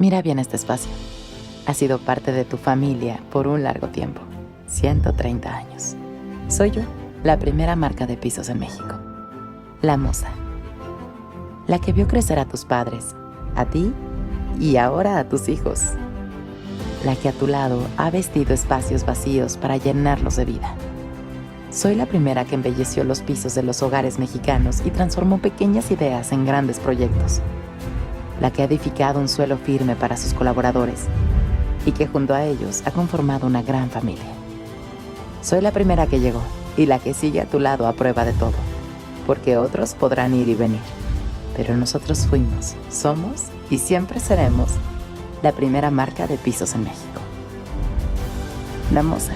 Mira bien este espacio. Ha sido parte de tu familia por un largo tiempo. 130 años. Soy yo, la primera marca de pisos en México. La Moza. La que vio crecer a tus padres, a ti y ahora a tus hijos. La que a tu lado ha vestido espacios vacíos para llenarlos de vida. Soy la primera que embelleció los pisos de los hogares mexicanos y transformó pequeñas ideas en grandes proyectos. La que ha edificado un suelo firme para sus colaboradores y que junto a ellos ha conformado una gran familia. Soy la primera que llegó y la que sigue a tu lado a prueba de todo, porque otros podrán ir y venir, pero nosotros fuimos, somos y siempre seremos la primera marca de pisos en México. La Moza.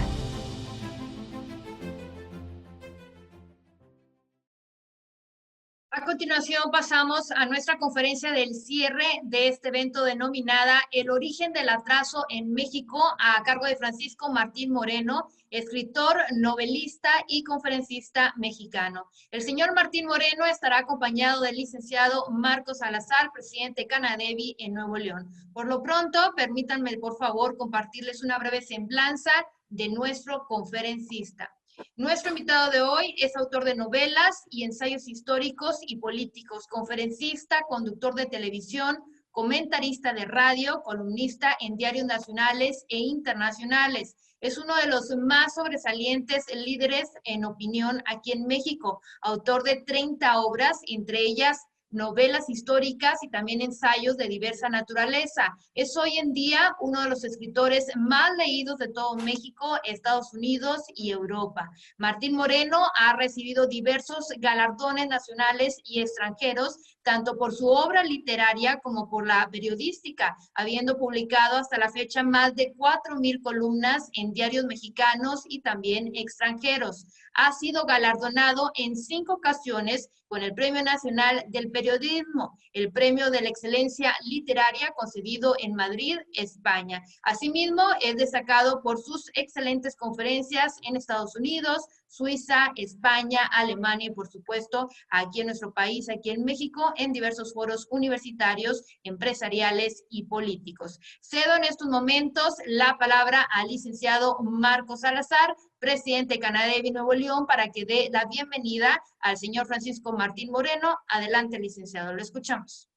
A continuación pasamos a nuestra conferencia del cierre de este evento denominada El origen del atraso en México, a cargo de Francisco Martín Moreno, escritor, novelista y conferencista mexicano. El señor Martín Moreno estará acompañado del licenciado Marcos Salazar, presidente de Canadevi en Nuevo León. Por lo pronto, permítanme por favor compartirles una breve semblanza de nuestro conferencista. Nuestro invitado de hoy es autor de novelas y ensayos históricos y políticos, conferencista, conductor de televisión, comentarista de radio, columnista en diarios nacionales e internacionales. Es uno de los más sobresalientes líderes en opinión aquí en México, autor de 30 obras, entre ellas novelas históricas y también ensayos de diversa naturaleza. Es hoy en día uno de los escritores más leídos de todo México, Estados Unidos y Europa. Martín Moreno ha recibido diversos galardones nacionales y extranjeros, tanto por su obra literaria como por la periodística, habiendo publicado hasta la fecha más de 4,000 columnas en diarios mexicanos y también extranjeros. Ha sido galardonado en 5 ocasiones con el Premio Nacional del Periodismo, el Premio de la Excelencia Literaria concedido en Madrid, España. Asimismo, es destacado por sus excelentes conferencias en Estados Unidos, Suiza, España, Alemania y, por supuesto, aquí en nuestro país, aquí en México, en diversos foros universitarios, empresariales y políticos. Cedo en estos momentos la palabra al licenciado Marcos Salazar, presidente de Canadevi Nuevo León, para que dé la bienvenida al señor Francisco Martín Moreno. Adelante, licenciado, lo escuchamos.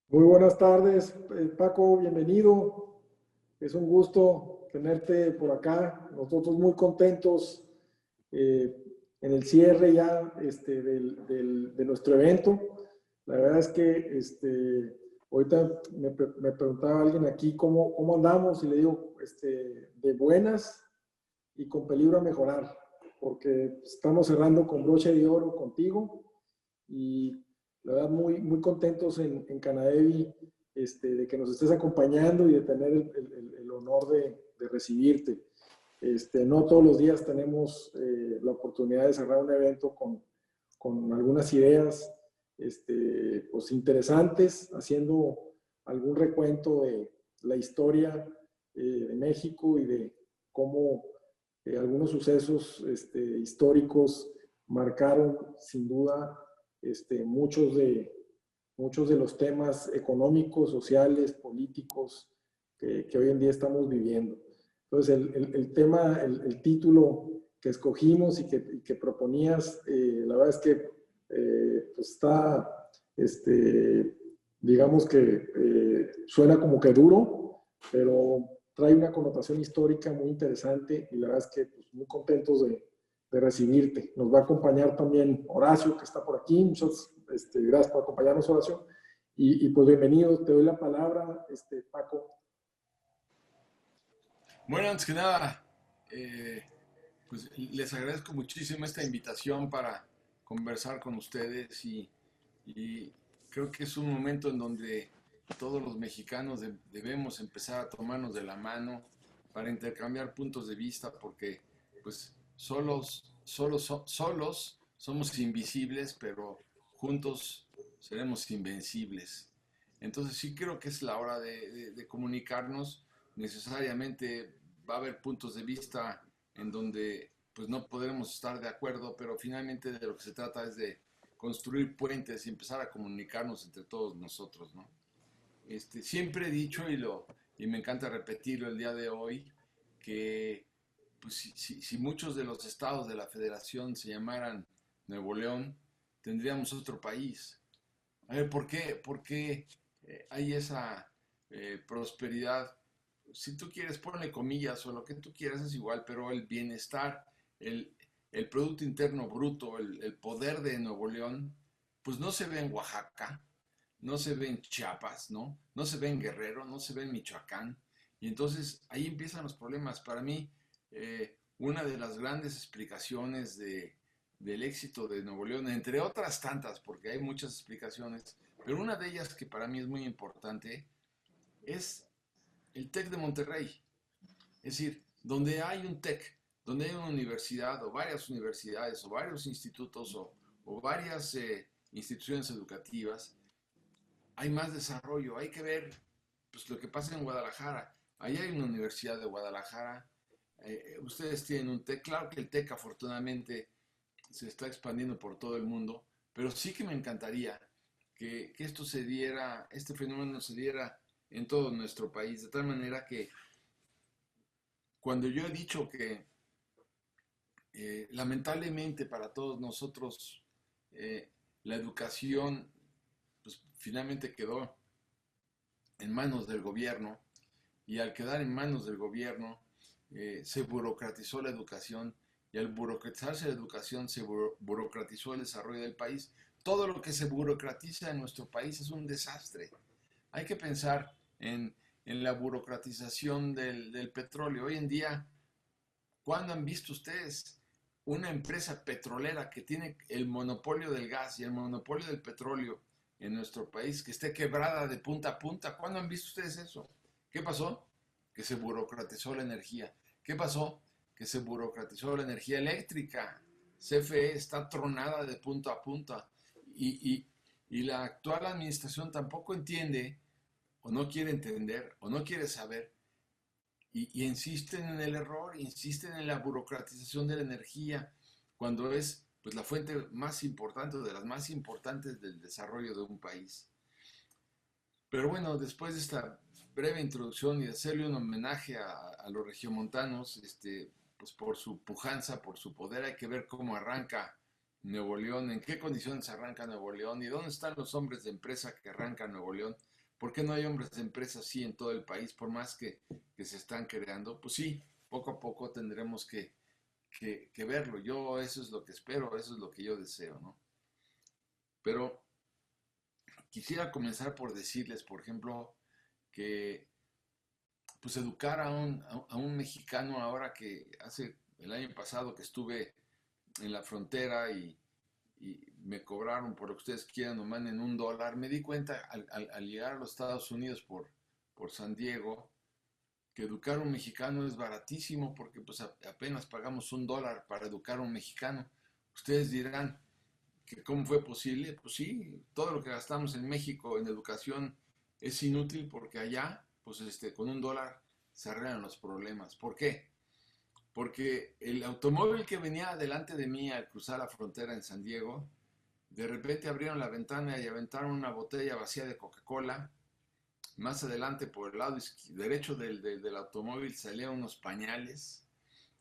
Muy buenas tardes, Paco, bienvenido. Es un gusto tenerte por acá. Nosotros muy contentos en el cierre ya de nuestro evento. La verdad es que ahorita me preguntaba alguien aquí cómo andamos y le digo de buenas y con peligro a mejorar, porque estamos cerrando con broche de oro contigo y la verdad muy contentos en Canadevi de que nos estés acompañando y de tener el honor de recibirte. No todos los días tenemos la oportunidad de cerrar un evento con algunas ideas pues interesantes, haciendo algún recuento de la historia de México y de cómo algunos sucesos históricos marcaron sin duda muchos de los temas económicos, sociales, políticos que hoy en día estamos viviendo. Entonces, el tema, el título que escogimos y que proponías, la verdad es que pues está, digamos que suena como que duro, pero trae una connotación histórica muy interesante y la verdad es que pues, muy contentos de recibirte. Nos va a acompañar también Horacio, que está por aquí. Muchas gracias por acompañarnos, Horacio. Y pues bienvenido, te doy la palabra, Paco. Bueno, antes que nada, pues les agradezco muchísimo esta invitación para conversar con ustedes y creo que es un momento en donde todos los mexicanos debemos empezar a tomarnos de la mano para intercambiar puntos de vista porque pues solos somos invisibles, pero juntos seremos invencibles. Entonces sí creo que es la hora de comunicarnos. Necesariamente va a haber puntos de vista en donde pues no podremos estar de acuerdo, pero finalmente de lo que se trata es de construir puentes y empezar a comunicarnos entre todos nosotros, ¿no? siempre he dicho y me encanta repetirlo el día de hoy, que pues, si muchos de los estados de la federación se llamaran Nuevo León, tendríamos otro país. A ver, ¿por qué hay esa prosperidad? Si tú quieres, ponle comillas o lo que tú quieras, es igual, pero el bienestar, el, el Producto Interno Bruto, el poder de Nuevo León, pues no se ve en Oaxaca, no se ve en Chiapas, ¿no? No se ve en Guerrero, no se ve en Michoacán. Y entonces ahí empiezan los problemas. Para mí, una de las grandes explicaciones del éxito de Nuevo León, entre otras tantas, porque hay muchas explicaciones, pero una de ellas que para mí es muy importante es el TEC de Monterrey. Es decir, donde hay un TEC, donde hay una universidad o varias universidades o varios institutos o varias instituciones educativas, hay más desarrollo. Hay que ver pues, lo que pasa en Guadalajara. Ahí hay una universidad de Guadalajara. Ustedes tienen un TEC. Claro que el TEC afortunadamente se está expandiendo por todo el mundo, pero sí que me encantaría que esto se diera, este fenómeno se diera en todo nuestro país, de tal manera que cuando yo he dicho que lamentablemente para todos nosotros la educación pues, finalmente quedó en manos del gobierno y al quedar en manos del gobierno se burocratizó la educación y al burocratizarse la educación se burocratizó el desarrollo del país. Todo lo que se burocratiza en nuestro país es un desastre. Hay que pensar en la burocratización del petróleo. Hoy en día, ¿cuándo han visto ustedes una empresa petrolera que tiene el monopolio del gas y el monopolio del petróleo en nuestro país que esté quebrada de punta a punta? ¿Cuándo han visto ustedes eso? ¿Qué pasó? Que se burocratizó la energía. ¿Qué pasó? Que se burocratizó la energía eléctrica. CFE está tronada de punta a punta. Y la actual administración tampoco entiende, o no quiere entender, o no quiere saber, y insisten en el error, insisten en la burocratización de la energía, cuando es pues, la fuente más importante, de las más importantes del desarrollo de un país. Pero bueno, después de esta breve introducción y de hacerle un homenaje a los regiomontanos, pues por su pujanza, por su poder, hay que ver cómo arranca Nuevo León, en qué condiciones arranca Nuevo León y dónde están los hombres de empresa que arrancan Nuevo León. ¿Por qué no hay hombres de empresa así en todo el país, por más que se están creando? Pues sí, poco a poco tendremos que verlo. Yo eso es lo que espero, eso es lo que yo deseo, ¿no? Pero quisiera comenzar por decirles, por ejemplo, que pues educar a un mexicano ahora que hace el año pasado que estuve en la frontera y me cobraron por lo que ustedes quieran o manden $1, me di cuenta al llegar a los Estados Unidos por San Diego que educar a un mexicano es baratísimo porque pues apenas pagamos $1 para educar a un mexicano. Ustedes dirán que cómo fue posible. Pues sí, todo lo que gastamos en México en educación es inútil porque allá pues con $1 se arreglan los problemas. ¿Por qué? Porque el automóvil que venía delante de mí al cruzar la frontera en San Diego, de repente abrieron la ventana y aventaron una botella vacía de Coca-Cola. Más adelante, por el lado derecho del automóvil, salían unos pañales.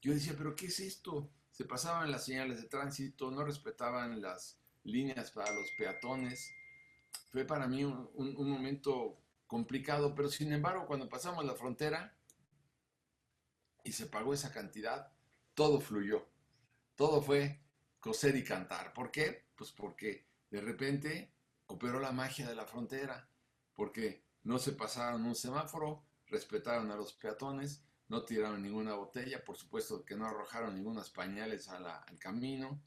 Yo decía, ¿pero qué es esto? Se pasaban las señales de tránsito, no respetaban las líneas para los peatones. Fue para mí un momento complicado, pero sin embargo, cuando pasamos la frontera y se pagó esa cantidad, todo fluyó. Todo fue coser y cantar. ¿Por qué? Pues porque de repente operó la magia de la frontera, porque no se pasaron un semáforo, respetaron a los peatones, no tiraron ninguna botella, por supuesto que no arrojaron ningunas pañales al camino,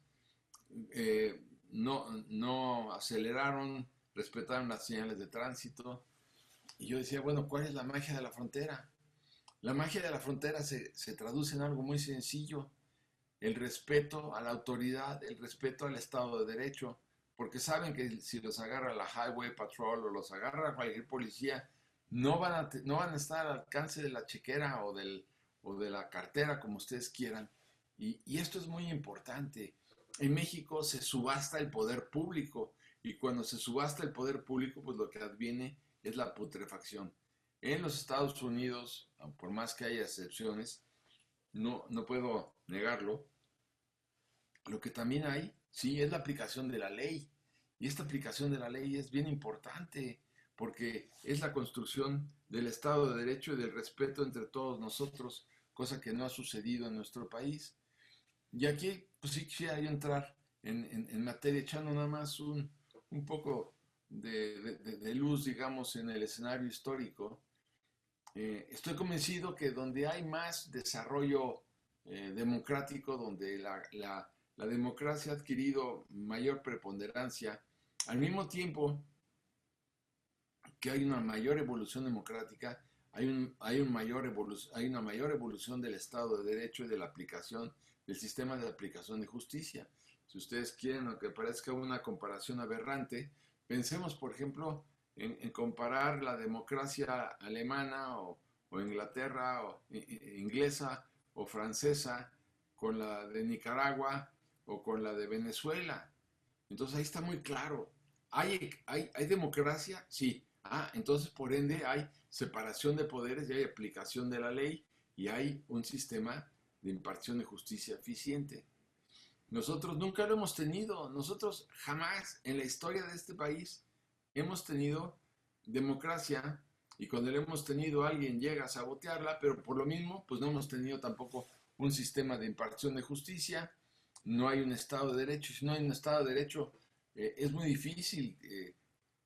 no aceleraron, respetaron las señales de tránsito. Y yo decía, bueno, ¿cuál es la magia de la frontera? La magia de la frontera se traduce en algo muy sencillo: el respeto a la autoridad, el respeto al Estado de Derecho, porque saben que si los agarra la Highway Patrol o los agarra cualquier policía, no van a estar al alcance de la chequera o de la cartera, como ustedes quieran. Y esto es muy importante. En México se subasta el poder público, y cuando se subasta el poder público, pues lo que adviene es la putrefacción. En los Estados Unidos, por más que haya excepciones, no puedo negarlo, lo que también hay, sí, es la aplicación de la ley. Y esta aplicación de la ley es bien importante porque es la construcción del Estado de Derecho y del respeto entre todos nosotros, cosa que no ha sucedido en nuestro país. Y aquí, pues sí quisiera yo entrar en materia, echando nada más un poco de luz, digamos, en el escenario histórico. Estoy convencido que donde hay más desarrollo democrático, donde la democracia ha adquirido mayor preponderancia, al mismo tiempo que hay una mayor evolución democrática, hay una mayor evolución del Estado de Derecho y de la aplicación del sistema de aplicación de justicia. Si ustedes quieren, aunque parezca una comparación aberrante, pensemos, por ejemplo, en comparar la democracia alemana o Inglaterra, o inglesa o francesa, con la de Nicaragua o con la de Venezuela. Entonces ahí está muy claro. ¿Hay democracia? Sí. Entonces por ende hay separación de poderes y hay aplicación de la ley y hay un sistema de impartición de justicia eficiente. Nosotros nunca lo hemos tenido. Nosotros jamás en la historia de este país hemos tenido democracia, y cuando lo hemos tenido alguien llega a sabotearla, pero por lo mismo pues no hemos tenido tampoco un sistema de impartición de justicia. No hay un Estado de Derecho. Si no hay un Estado de Derecho, es muy difícil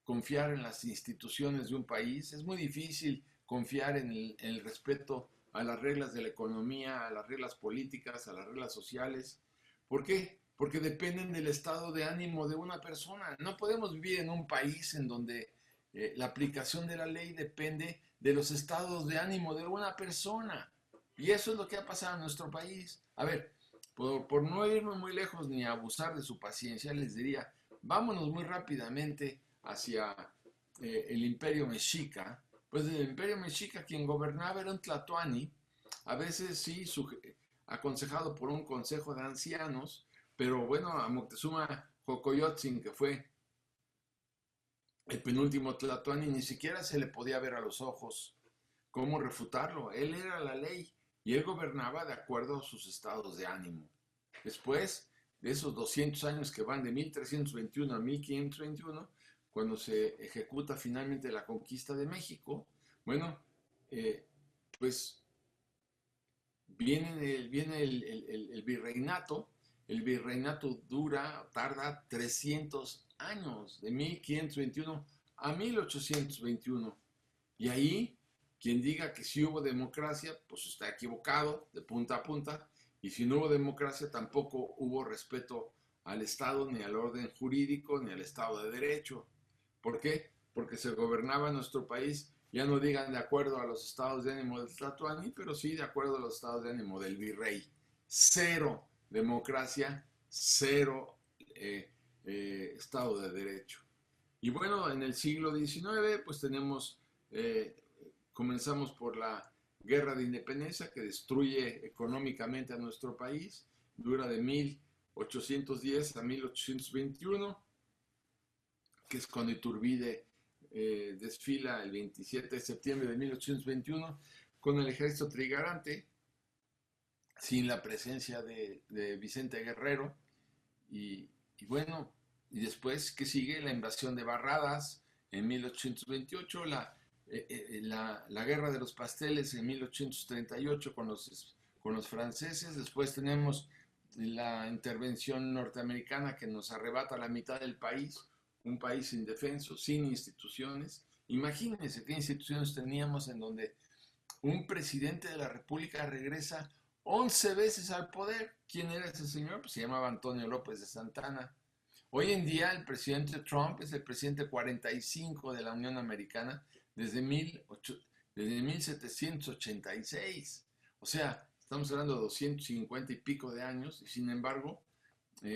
confiar en las instituciones de un país, es muy difícil confiar en el respeto a las reglas de la economía, a las reglas políticas, a las reglas sociales. ¿Por qué? Porque dependen del estado de ánimo de una persona. No podemos vivir en un país en donde la aplicación de la ley depende de los estados de ánimo de una persona. Y eso es lo que ha pasado en nuestro país. A ver, por no irme muy lejos ni abusar de su paciencia, les diría, vámonos muy rápidamente hacia el Imperio Mexica. Pues el Imperio Mexica quien gobernaba era un tlatoani, a veces sí aconsejado por un consejo de ancianos, pero bueno, a Moctezuma Xocoyotzin, que fue el penúltimo tlatoani, ni siquiera se le podía ver a los ojos. ¿Cómo refutarlo? Él era la ley y él gobernaba de acuerdo a sus estados de ánimo. Después de esos 200 años que van de 1321 a 1521, cuando se ejecuta finalmente la conquista de México, bueno, pues viene el virreinato. El virreinato tarda 300 años, de 1521 a 1821. Y ahí, quien diga que sí hubo democracia, pues está equivocado de punta a punta. Y si no hubo democracia, tampoco hubo respeto al Estado, ni al orden jurídico, ni al Estado de Derecho. ¿Por qué? Porque se gobernaba nuestro país, ya no digan de acuerdo a los estados de ánimo del tlatoani, pero sí de acuerdo a los estados de ánimo del virrey. Cero democracia, cero Estado de Derecho. Y bueno, en el siglo XIX, pues comenzamos por la Guerra de Independencia, que destruye económicamente a nuestro país, dura de 1810 a 1821, que es cuando Iturbide desfila el 27 de septiembre de 1821 con el ejército trigarante, sin la presencia de Vicente Guerrero. Y bueno, y después, ¿qué sigue? La invasión de Barradas en 1828, la Guerra de los Pasteles en 1838 con los franceses. Después tenemos la intervención norteamericana que nos arrebata la mitad del país, un país indefenso, sin instituciones. Imagínense qué instituciones teníamos en donde un presidente de la República regresa 11 veces al poder. ¿Quién era ese señor? Pues se llamaba Antonio López de Santana. Hoy en día el presidente Trump es el presidente 45 de la Unión Americana desde 1786. O sea, estamos hablando de 250 y pico de años, y sin embargo,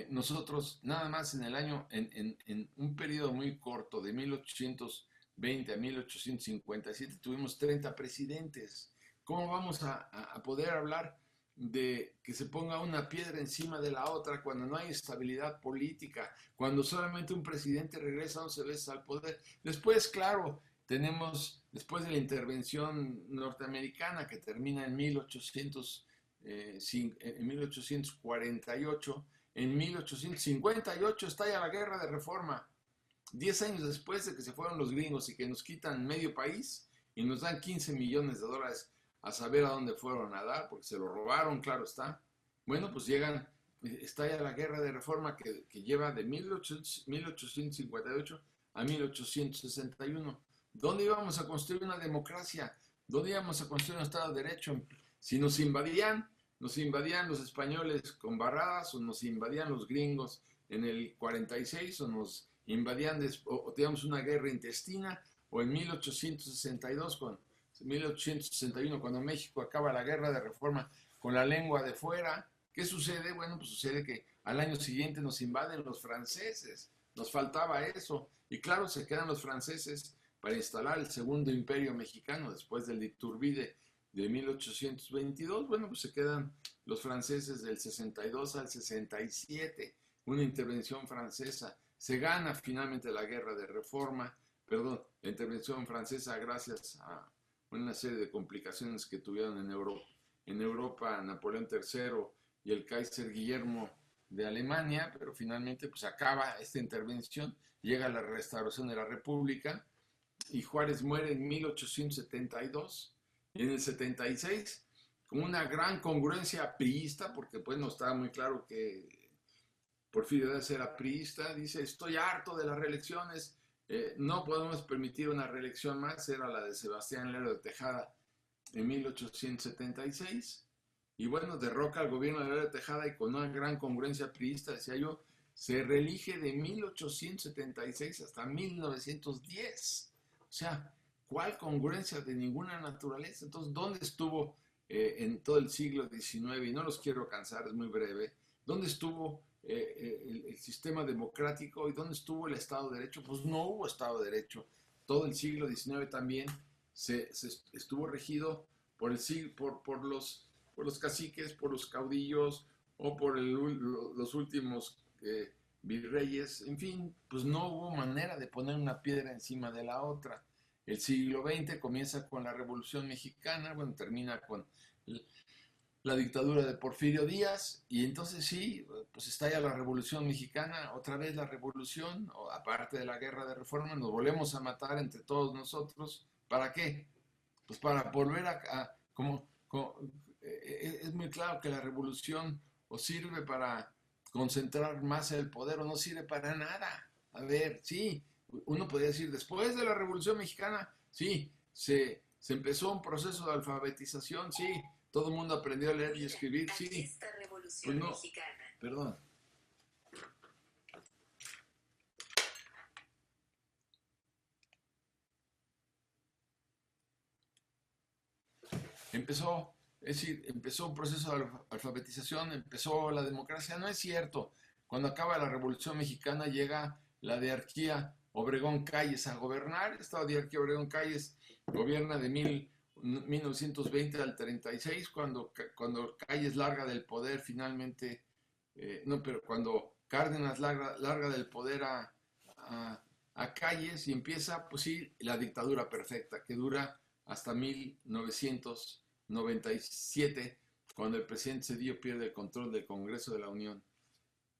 nosotros nada más en un periodo muy corto, de 1820 a 1857, tuvimos 30 presidentes. ¿Cómo vamos a poder hablar de que se ponga una piedra encima de la otra cuando no hay estabilidad política, cuando solamente un presidente regresa 11 veces al poder? Después, claro, tenemos, después de la intervención norteamericana que termina en 1848, en 1858 estalla la Guerra de Reforma. 10 años después de que se fueron los gringos y que nos quitan medio país y nos dan 15 millones de dólares a saber a dónde fueron a dar, porque se lo robaron, claro está. Bueno, pues estalla la Guerra de Reforma que lleva de 1858 a 1861. ¿Dónde íbamos a construir una democracia? ¿Dónde íbamos a construir un Estado de Derecho? Si nos invadían los españoles con barradas, o nos invadían los gringos en el 46, o nos invadían, o teníamos una guerra intestina, o en 1861, cuando México acaba la Guerra de Reforma con la lengua de fuera. ¿Qué sucede? Bueno, pues sucede que al año siguiente nos invaden los franceses. Nos faltaba eso. Y claro, se quedan los franceses para instalar el segundo imperio mexicano después del Iturbide de 1822. Bueno, pues se quedan los franceses del 62 al 67. Una intervención francesa. Se gana finalmente la Guerra de Reforma, la intervención francesa gracias a una serie de complicaciones que tuvieron en Europa Napoleón III y el Kaiser Guillermo de Alemania, pero finalmente pues acaba esta intervención, llega la restauración de la República y Juárez muere en 1872 y en el 76, con una gran congruencia priista, porque pues no estaba muy claro que Porfirio Díaz era priista, dice: estoy harto de las reelecciones, no podemos permitir una reelección más. Era la de Sebastián Lerdo de Tejada en 1876. Y bueno, derroca al gobierno de Lerdo de Tejada y con una gran congruencia priista, decía yo, se reelige de 1876 hasta 1910. O sea, ¿cuál congruencia? De ninguna naturaleza. Entonces, ¿dónde estuvo en todo el siglo XIX? Y no los quiero cansar, es muy breve. ¿Dónde estuvo el sistema democrático y dónde estuvo el Estado de Derecho? Pues no hubo Estado de Derecho. Todo el siglo XIX también se estuvo regido por los caciques, por los caudillos o por los últimos virreyes. En fin, pues no hubo manera de poner una piedra encima de la otra. El siglo XX comienza con la Revolución Mexicana, bueno, termina con la dictadura de Porfirio Díaz, y entonces sí, pues estalla la Revolución Mexicana, otra vez la revolución, o aparte de la Guerra de Reforma, nos volvemos a matar entre todos nosotros. ¿Para qué? Pues para volver es muy claro que la revolución o sirve para concentrar más el poder o no sirve para nada. A ver, sí, uno podría decir, después de la Revolución Mexicana, sí, se empezó un proceso de alfabetización, sí, todo el mundo aprendió a leer y escribir, sí. Esta Revolución Pues no, Mexicana. perdón. Empezó un proceso de alfabetización, empezó la democracia. No es cierto. Cuando acaba la Revolución Mexicana llega la diarquía Obregón Calles a gobernar. Esta diarquía Obregón Calles gobierna de 1920 al 36, cuando Calles larga del poder finalmente, cuando Cárdenas larga del poder a Calles y empieza, pues sí, la dictadura perfecta, que dura hasta 1997, cuando el presidente Zedillo pierde el control del Congreso de la Unión.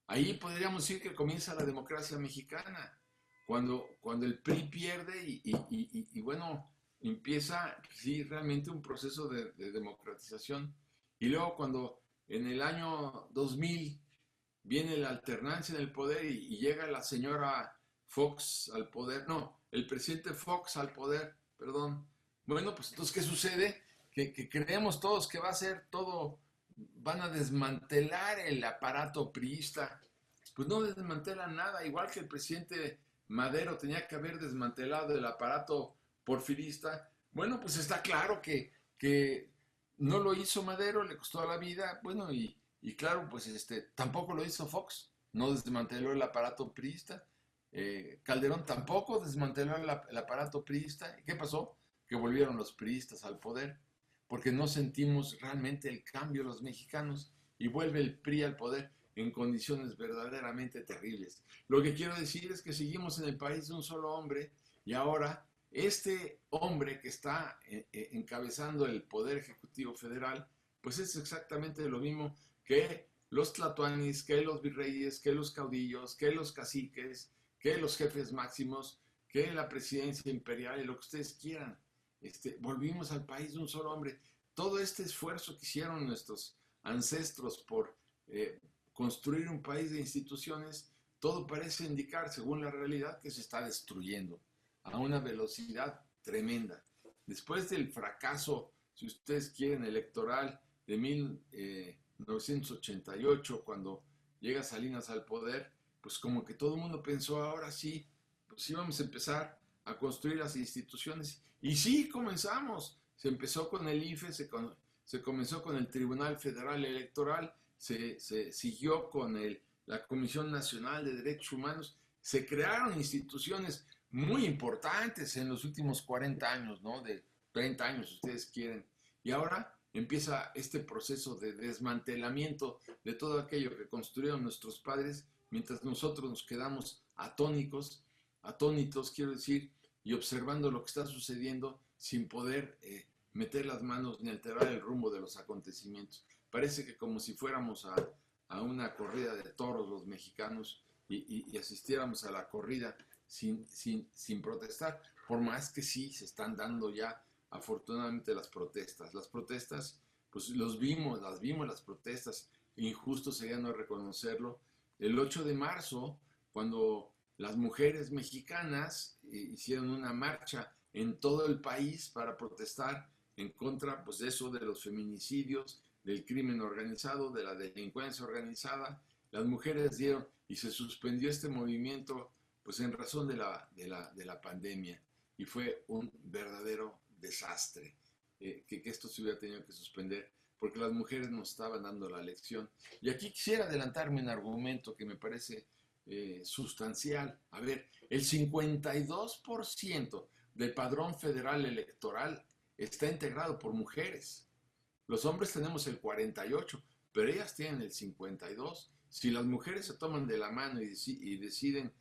Ahí podríamos decir que comienza la democracia mexicana, cuando el PRI pierde y bueno, empieza, sí, realmente un proceso de democratización. Y luego cuando en el año 2000 viene la alternancia en el poder y llega la señora Fox al poder, no, el presidente Fox al poder, perdón. Bueno, pues entonces, ¿qué sucede? Que creemos todos que va a ser todo, van a desmantelar el aparato priista. Pues no desmantelan nada, igual que el presidente Madero tenía que haber desmantelado el aparato porfirista. Bueno, pues está claro que no lo hizo Madero, le costó la vida. Bueno, y claro, pues tampoco lo hizo Fox, no desmanteló el aparato priista. Calderón tampoco desmanteló el aparato priista. ¿Y qué pasó? Que volvieron los priistas al poder, porque no sentimos realmente el cambio los mexicanos, y vuelve el PRI al poder en condiciones verdaderamente terribles. Lo que quiero decir es que seguimos en el país de un solo hombre, y ahora este hombre que está encabezando el Poder Ejecutivo Federal, pues es exactamente lo mismo que los tlatoanis, que los virreyes, que los caudillos, que los caciques, que los jefes máximos, que la presidencia imperial y lo que ustedes quieran. Volvimos al país de un solo hombre. Todo este esfuerzo que hicieron nuestros ancestros por construir un país de instituciones, todo parece indicar, según la realidad, que se está destruyendo a una velocidad tremenda. Después del fracaso, si ustedes quieren, electoral de 1988, cuando llega Salinas al poder, pues como que todo el mundo pensó, ahora sí, pues íbamos a empezar a construir las instituciones. Y sí, comenzamos. Se empezó con el IFE, se comenzó con el Tribunal Federal Electoral, se siguió con la Comisión Nacional de Derechos Humanos, se crearon instituciones muy importantes en los últimos 40 años, ¿no? De 30 años, si ustedes quieren. Y ahora empieza este proceso de desmantelamiento de todo aquello que construyeron nuestros padres, mientras nosotros nos quedamos atónitos, quiero decir, y observando lo que está sucediendo sin poder meter las manos ni alterar el rumbo de los acontecimientos. Parece que como si fuéramos a una corrida de toros los mexicanos y asistiéramos a la corrida sin protestar, por más que sí se están dando ya afortunadamente las protestas. Las protestas, pues las vimos las protestas, injusto sería no reconocerlo. El 8 de marzo, cuando las mujeres mexicanas hicieron una marcha en todo el país para protestar en contra, pues, de eso, de los feminicidios, del crimen organizado, de la delincuencia organizada. Las mujeres dieron y se suspendió este movimiento, pues, en razón de la pandemia, y fue un verdadero desastre que esto se hubiera tenido que suspender, porque las mujeres nos estaban dando la lección. Y aquí quisiera adelantarme un argumento que me parece sustancial. A ver, el 52% del padrón federal electoral está integrado por mujeres. Los hombres tenemos el 48%, pero ellas tienen el 52%. Si las mujeres se toman de la mano y deciden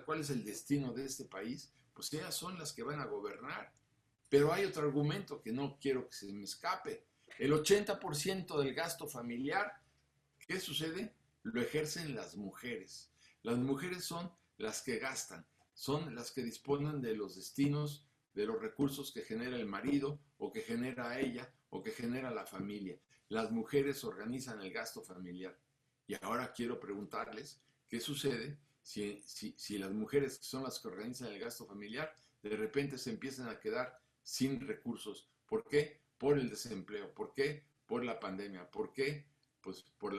cuál es el destino de este país, pues ellas son las que van a gobernar. Pero hay otro argumento que no quiero que se me escape. El 80% del gasto familiar, ¿qué sucede? Lo ejercen las mujeres. Las mujeres son las que gastan, son las que disponen de los destinos, de los recursos que genera el marido, o que genera ella, o que genera la familia. Las mujeres organizan el gasto familiar. Y ahora quiero preguntarles, ¿qué sucede si las mujeres, que son las que organizan el gasto familiar, de repente se empiezan a quedar sin recursos? ¿Por qué? Por el desempleo. ¿Por qué? Por la pandemia. ¿Por qué? Pues por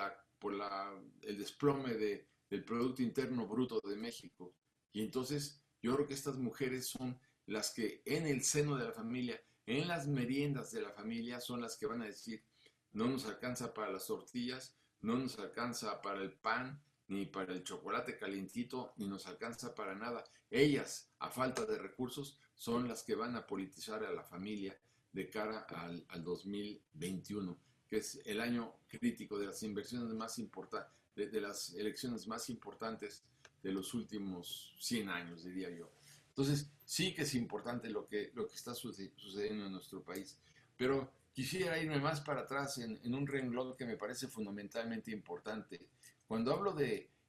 el desplome del Producto Interno Bruto de México. Y entonces yo creo que estas mujeres son las que en el seno de la familia, en las meriendas de la familia, son las que van a decir, no nos alcanza para las tortillas, no nos alcanza para el pan, ni para el chocolate calientito, ni nos alcanza para nada. Ellas, a falta de recursos, son las que van a politizar a la familia de cara al 2021, que es el año crítico de las inversiones más importantes, de las elecciones más importantes de los últimos 100 años, diría yo. Entonces, sí que es importante lo que está sucediendo en nuestro país, pero quisiera irme más para atrás en un renglón que me parece fundamentalmente importante. Cuando hablo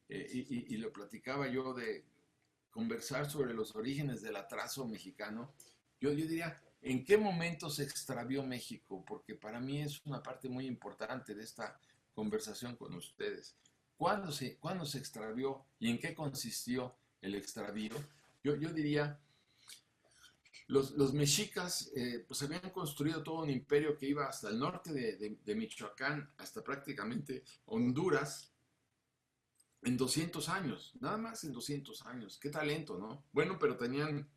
y lo platicaba yo, de conversar sobre los orígenes del atraso mexicano, yo diría, ¿en qué momento se extravió México? Porque para mí es una parte muy importante de esta conversación con ustedes. ¿Cuándo se extravió y en qué consistió el extravío? Yo diría, los mexicas pues habían construido todo un imperio que iba hasta el norte de Michoacán, hasta prácticamente Honduras, en 200 años, nada más en 200 años. Qué talento, ¿no? Bueno, pero tenían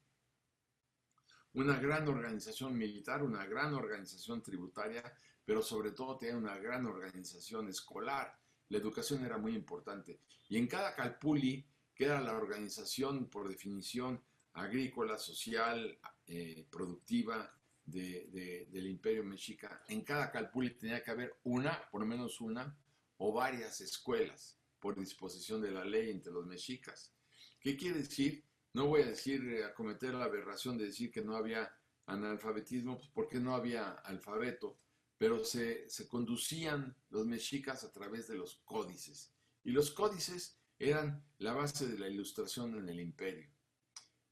una gran organización militar, una gran organización tributaria, pero sobre todo tenían una gran organización escolar. La educación era muy importante. Y en cada calpulli, que era la organización por definición agrícola, social, productiva del imperio mexica, en cada calpulli tenía que haber por lo menos una, o varias escuelas por disposición de la ley entre los mexicas. ¿Qué quiere decir? no voy a decir, a cometer la aberración de decir que no había analfabetismo, pues porque no había alfabeto, pero se conducían los mexicas a través de los códices. Y los códices eran la base de la ilustración en el imperio.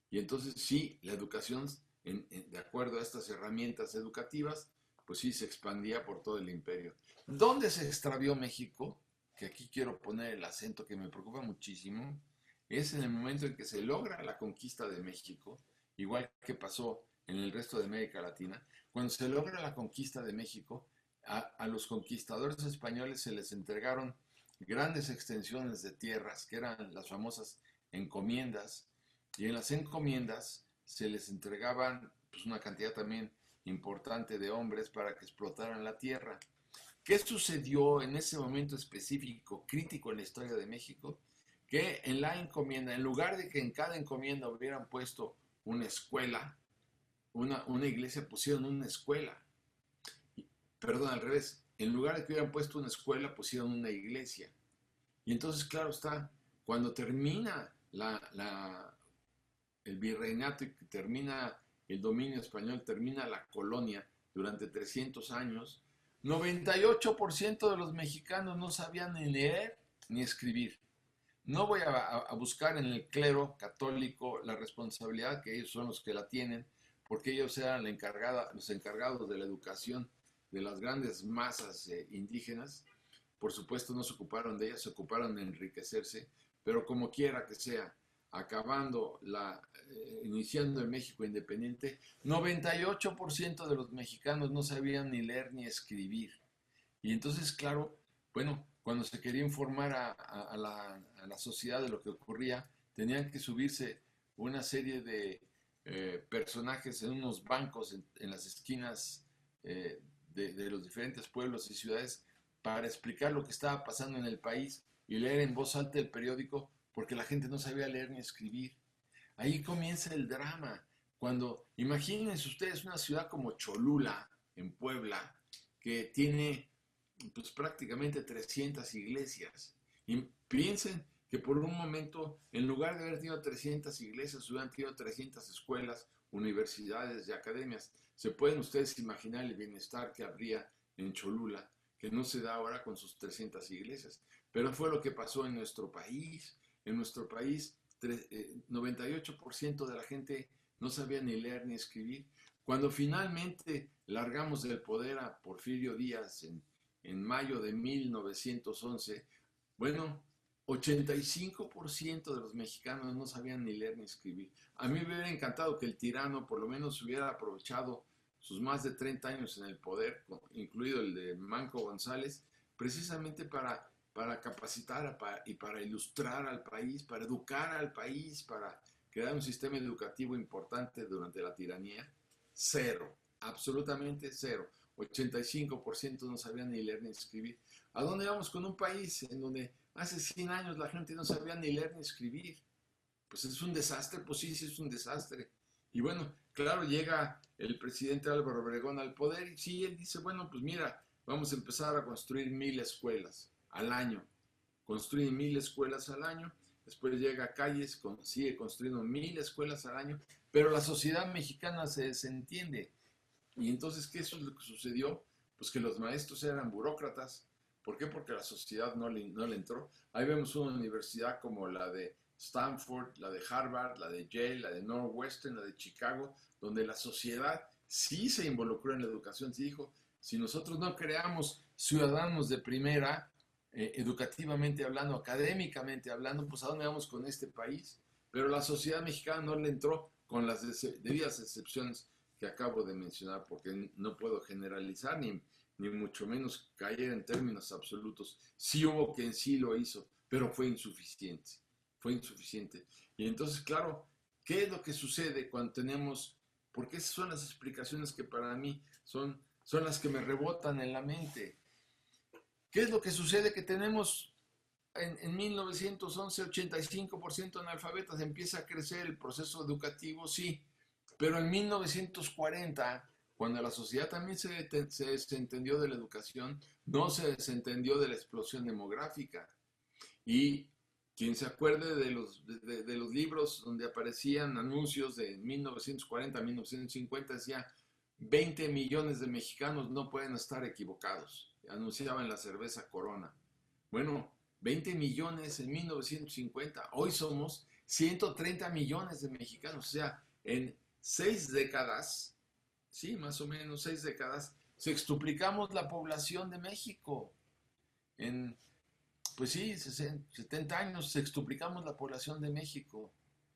Y entonces sí, la educación, de acuerdo a estas herramientas educativas, pues sí se expandía por todo el imperio. ¿Dónde se extravió México? Que aquí quiero poner el acento que me preocupa muchísimo, es en el momento en que se logra la conquista de México, igual que pasó en el resto de América Latina. Cuando se logra la conquista de México, a los conquistadores españoles se les entregaron grandes extensiones de tierras, que eran las famosas encomiendas, y en las encomiendas se les entregaban pues, una cantidad también importante de hombres para que explotaran la tierra. ¿Qué sucedió en ese momento específico, crítico en la historia de México? Que en la encomienda, en lugar de que en cada encomienda hubieran puesto una escuela, una iglesia, pusieron una escuela. Perdón, al revés. En lugar de que hubieran puesto una escuela, pusieron una iglesia. Y entonces, claro está, cuando termina el virreinato y termina el dominio español, termina la colonia durante 300 años, 98% de los mexicanos no sabían ni leer ni escribir. No voy a buscar en el clero católico la responsabilidad, que ellos son los que la tienen, porque ellos eran los encargados de la educación de las grandes masas indígenas. Por supuesto no se ocuparon de ellas, se ocuparon de enriquecerse, pero como quiera que sea, iniciando el México independiente, 98% de los mexicanos no sabían ni leer ni escribir. Y entonces, claro, bueno, cuando se quería informar a la sociedad de lo que ocurría, tenían que subirse una serie de personajes en unos bancos en las esquinas de los diferentes pueblos y ciudades para explicar lo que estaba pasando en el país y leer en voz alta el periódico porque la gente no sabía leer ni escribir. Ahí comienza el drama. Cuando, imagínense ustedes una ciudad como Cholula, en Puebla, que tiene pues prácticamente 300 iglesias. Y piensen que por un momento, en lugar de haber tenido 300 iglesias, hubieran tenido 300 escuelas, universidades y academias. Se pueden ustedes imaginar el bienestar que habría en Cholula, que no se da ahora con sus 300 iglesias. Pero fue lo que pasó en nuestro país. En nuestro país, 98% de la gente no sabía ni leer ni escribir. Cuando finalmente largamos del poder a Porfirio Díaz en mayo de 1911, bueno, 85% de los mexicanos no sabían ni leer ni escribir. A mí me hubiera encantado que el tirano por lo menos hubiera aprovechado sus más de 30 años en el poder, incluido el de Manco González, precisamente para capacitar y para ilustrar al país, para educar al país, para crear un sistema educativo importante durante la tiranía. Cero, absolutamente cero. 85% no sabían ni leer ni escribir. ¿A dónde vamos con un país en donde hace 100 años la gente no sabía ni leer ni escribir? Pues es un desastre, pues sí, sí es un desastre. Y bueno, claro, llega el presidente Álvaro Obregón al poder y sí, él dice, bueno, pues mira, vamos a empezar a construir 1000 escuelas al año. Construye 1000 escuelas al año, después llega a Calles, sigue construyendo 1000 escuelas al año, pero la sociedad mexicana se desentiende. Y entonces, ¿qué es lo que sucedió? Pues que los maestros eran burócratas. ¿Por qué? Porque la sociedad no le entró. Ahí vemos una universidad como la de Stanford, la de Harvard, la de Yale, la de Northwestern, la de Chicago, donde la sociedad sí se involucró en la educación. Sí dijo, si nosotros no creamos ciudadanos de primera, educativamente hablando, académicamente hablando, pues ¿a dónde vamos con este país? Pero la sociedad mexicana no le entró, con las debidas excepciones que acabo de mencionar, porque no puedo generalizar ni mucho menos caer en términos absolutos. Sí hubo quien sí lo hizo, pero fue insuficiente. Fue insuficiente. Y entonces, claro, ¿qué es lo que sucede cuando tenemos? Porque esas son las explicaciones que para mí son las que me rebotan en la mente. ¿Qué es lo que sucede? Que tenemos en 1911 85% analfabetas, empieza a crecer el proceso educativo, sí, pero en 1940, cuando la sociedad también se desentendió de la educación, no se desentendió de la explosión demográfica. Y Quien se acuerde de los libros donde aparecían anuncios de 1940, 1950, decía 20 millones de mexicanos no pueden estar equivocados. Anunciaban la cerveza Corona. Bueno, 20 millones en 1950. Hoy somos 130 millones de mexicanos. O sea, en 6 décadas, sí, más o menos 6 décadas, sextuplicamos la población de México. En, pues sí, 70 años sextuplicamos la población de México.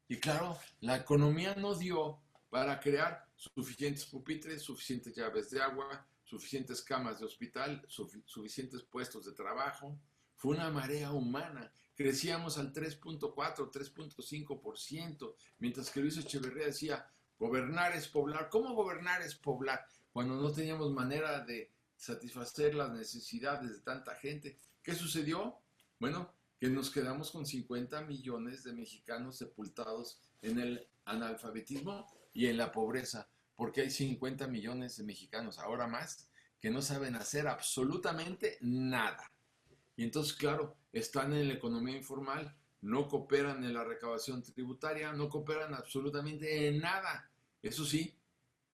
Y claro, la economía no dio para crear suficientes pupitres, suficientes llaves de agua, suficientes camas de hospital, suficientes puestos de trabajo. Fue una marea humana. Crecíamos al 3.4, 3.5%, mientras que Luis Echeverría decía, gobernar es poblar. ¿Cómo gobernar es poblar? Cuando no teníamos manera de satisfacer las necesidades de tanta gente. ¿Qué sucedió? Bueno, que nos quedamos con 50 millones de mexicanos sepultados en el analfabetismo y en la pobreza, porque hay 50 millones de mexicanos, ahora más, que no saben hacer absolutamente nada. Y entonces, claro, están en la economía informal, no cooperan en la recaudación tributaria, no cooperan absolutamente en nada. Eso sí,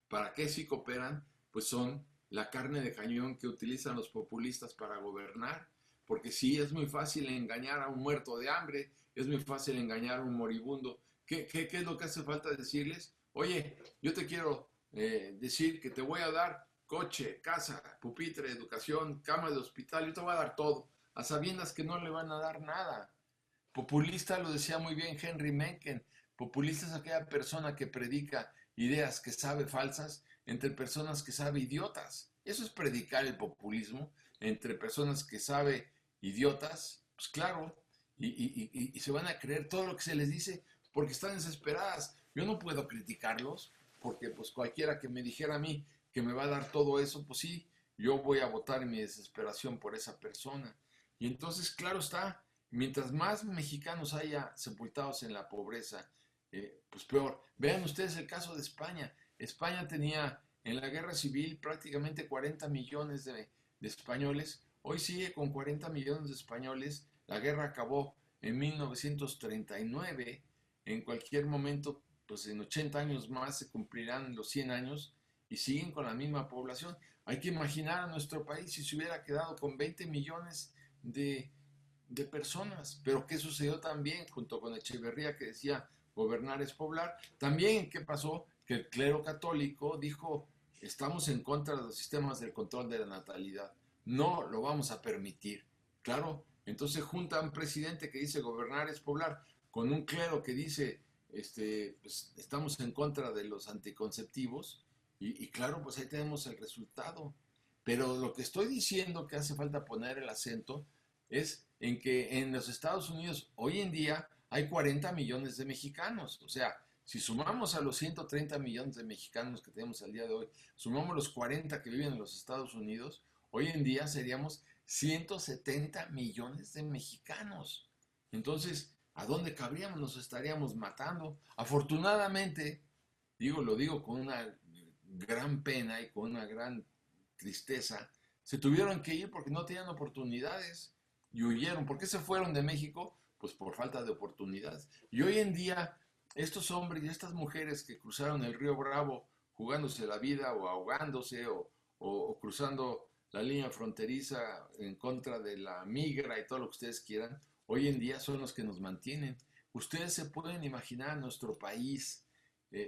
¿para qué sí cooperan? Pues son la carne de cañón que utilizan los populistas para gobernar. Porque sí, es muy fácil engañar a un muerto de hambre, es muy fácil engañar a un moribundo. ¿Qué es lo que hace falta decirles? Oye, yo te quiero decir que te voy a dar coche, casa, pupitre, educación, cama de hospital, yo te voy a dar todo, a sabiendas que no le van a dar nada. Populista lo decía muy bien Henry Mencken, populista es aquella persona que predica ideas que sabe falsas entre personas que sabe idiotas. Eso es predicar el populismo entre personas que sabe idiotas, pues claro, y se van a creer todo lo que se les dice porque están desesperadas. Yo no puedo criticarlos porque pues cualquiera que me dijera a mí que me va a dar todo eso, pues sí, yo voy a votar en mi desesperación por esa persona. Y entonces, claro está, mientras más mexicanos haya sepultados en la pobreza, pues peor. Vean ustedes el caso de España. España tenía en la guerra civil prácticamente 40 millones de españoles. Hoy sigue con 40 millones de españoles. La guerra acabó en 1939. En cualquier momento, pues en 80 años más se cumplirán los 100 años y siguen con la misma población. Hay que imaginar a nuestro país si se hubiera quedado con 20 millones de personas. Pero ¿qué sucedió también junto con Echeverría que decía gobernar es poblar? También, ¿qué pasó? Que el clero católico dijo, estamos en contra de los sistemas del control de la natalidad. No lo vamos a permitir. Claro, entonces junta a un presidente que dice gobernar es poblar con un clero que dice pues, estamos en contra de los anticonceptivos y claro, pues ahí tenemos el resultado. Pero lo que estoy diciendo que hace falta poner el acento es en que en los Estados Unidos hoy en día hay 40 millones de mexicanos. O sea, si sumamos a los 130 millones de mexicanos que tenemos al día de hoy, sumamos los 40 que viven en los Estados Unidos, hoy en día seríamos 170 millones de mexicanos. Entonces, ¿a dónde cabríamos? Nos estaríamos matando. Afortunadamente, lo digo con una gran pena y con una gran tristeza, se tuvieron que ir porque no tenían oportunidades y huyeron. ¿Por qué se fueron de México? Pues por falta de oportunidades. Y hoy en día, estos hombres y estas mujeres que cruzaron el río Bravo jugándose la vida o ahogándose o cruzando la línea fronteriza en contra de la migra y todo lo que ustedes quieran, hoy en día son los que nos mantienen. Ustedes se pueden imaginar nuestro país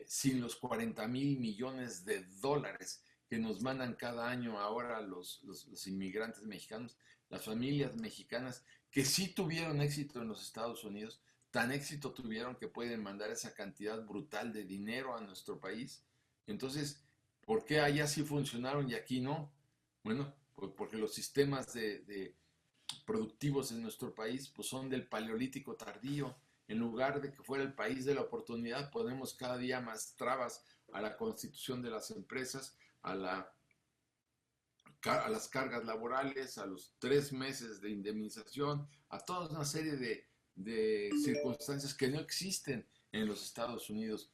sin los 40,000 millones de dólares que nos mandan cada año ahora los inmigrantes mexicanos, las familias mexicanas que sí tuvieron éxito en los Estados Unidos, tan éxito tuvieron que pueden mandar esa cantidad brutal de dinero a nuestro país. Entonces, ¿por qué allá sí funcionaron y aquí no? Bueno, pues porque los sistemas de productivos en nuestro país pues son del paleolítico tardío. En lugar de que fuera el país de la oportunidad, ponemos cada día más trabas a la constitución de las empresas, a las cargas laborales, a los 3 meses de indemnización, a toda una serie de circunstancias que no existen en los Estados Unidos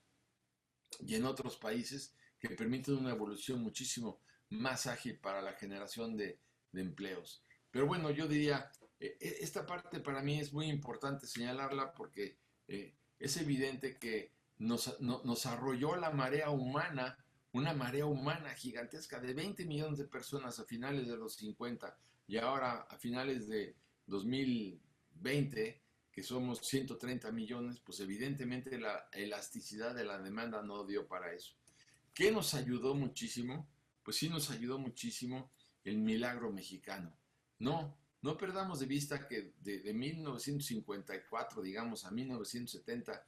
y en otros países que permiten una evolución muchísimo más ágil para la generación de empleos. Pero bueno, yo diría esta parte para mí es muy importante señalarla porque es evidente que nos arrolló la marea humana, una marea humana gigantesca de 20 millones de personas a finales de los 50 y ahora a finales de 2020, que somos 130 millones, pues evidentemente la elasticidad de la demanda no dio para eso. ¿Qué nos ayudó muchísimo? Pues sí nos ayudó muchísimo el milagro mexicano. No perdamos de vista que de 1954, digamos, a 1970,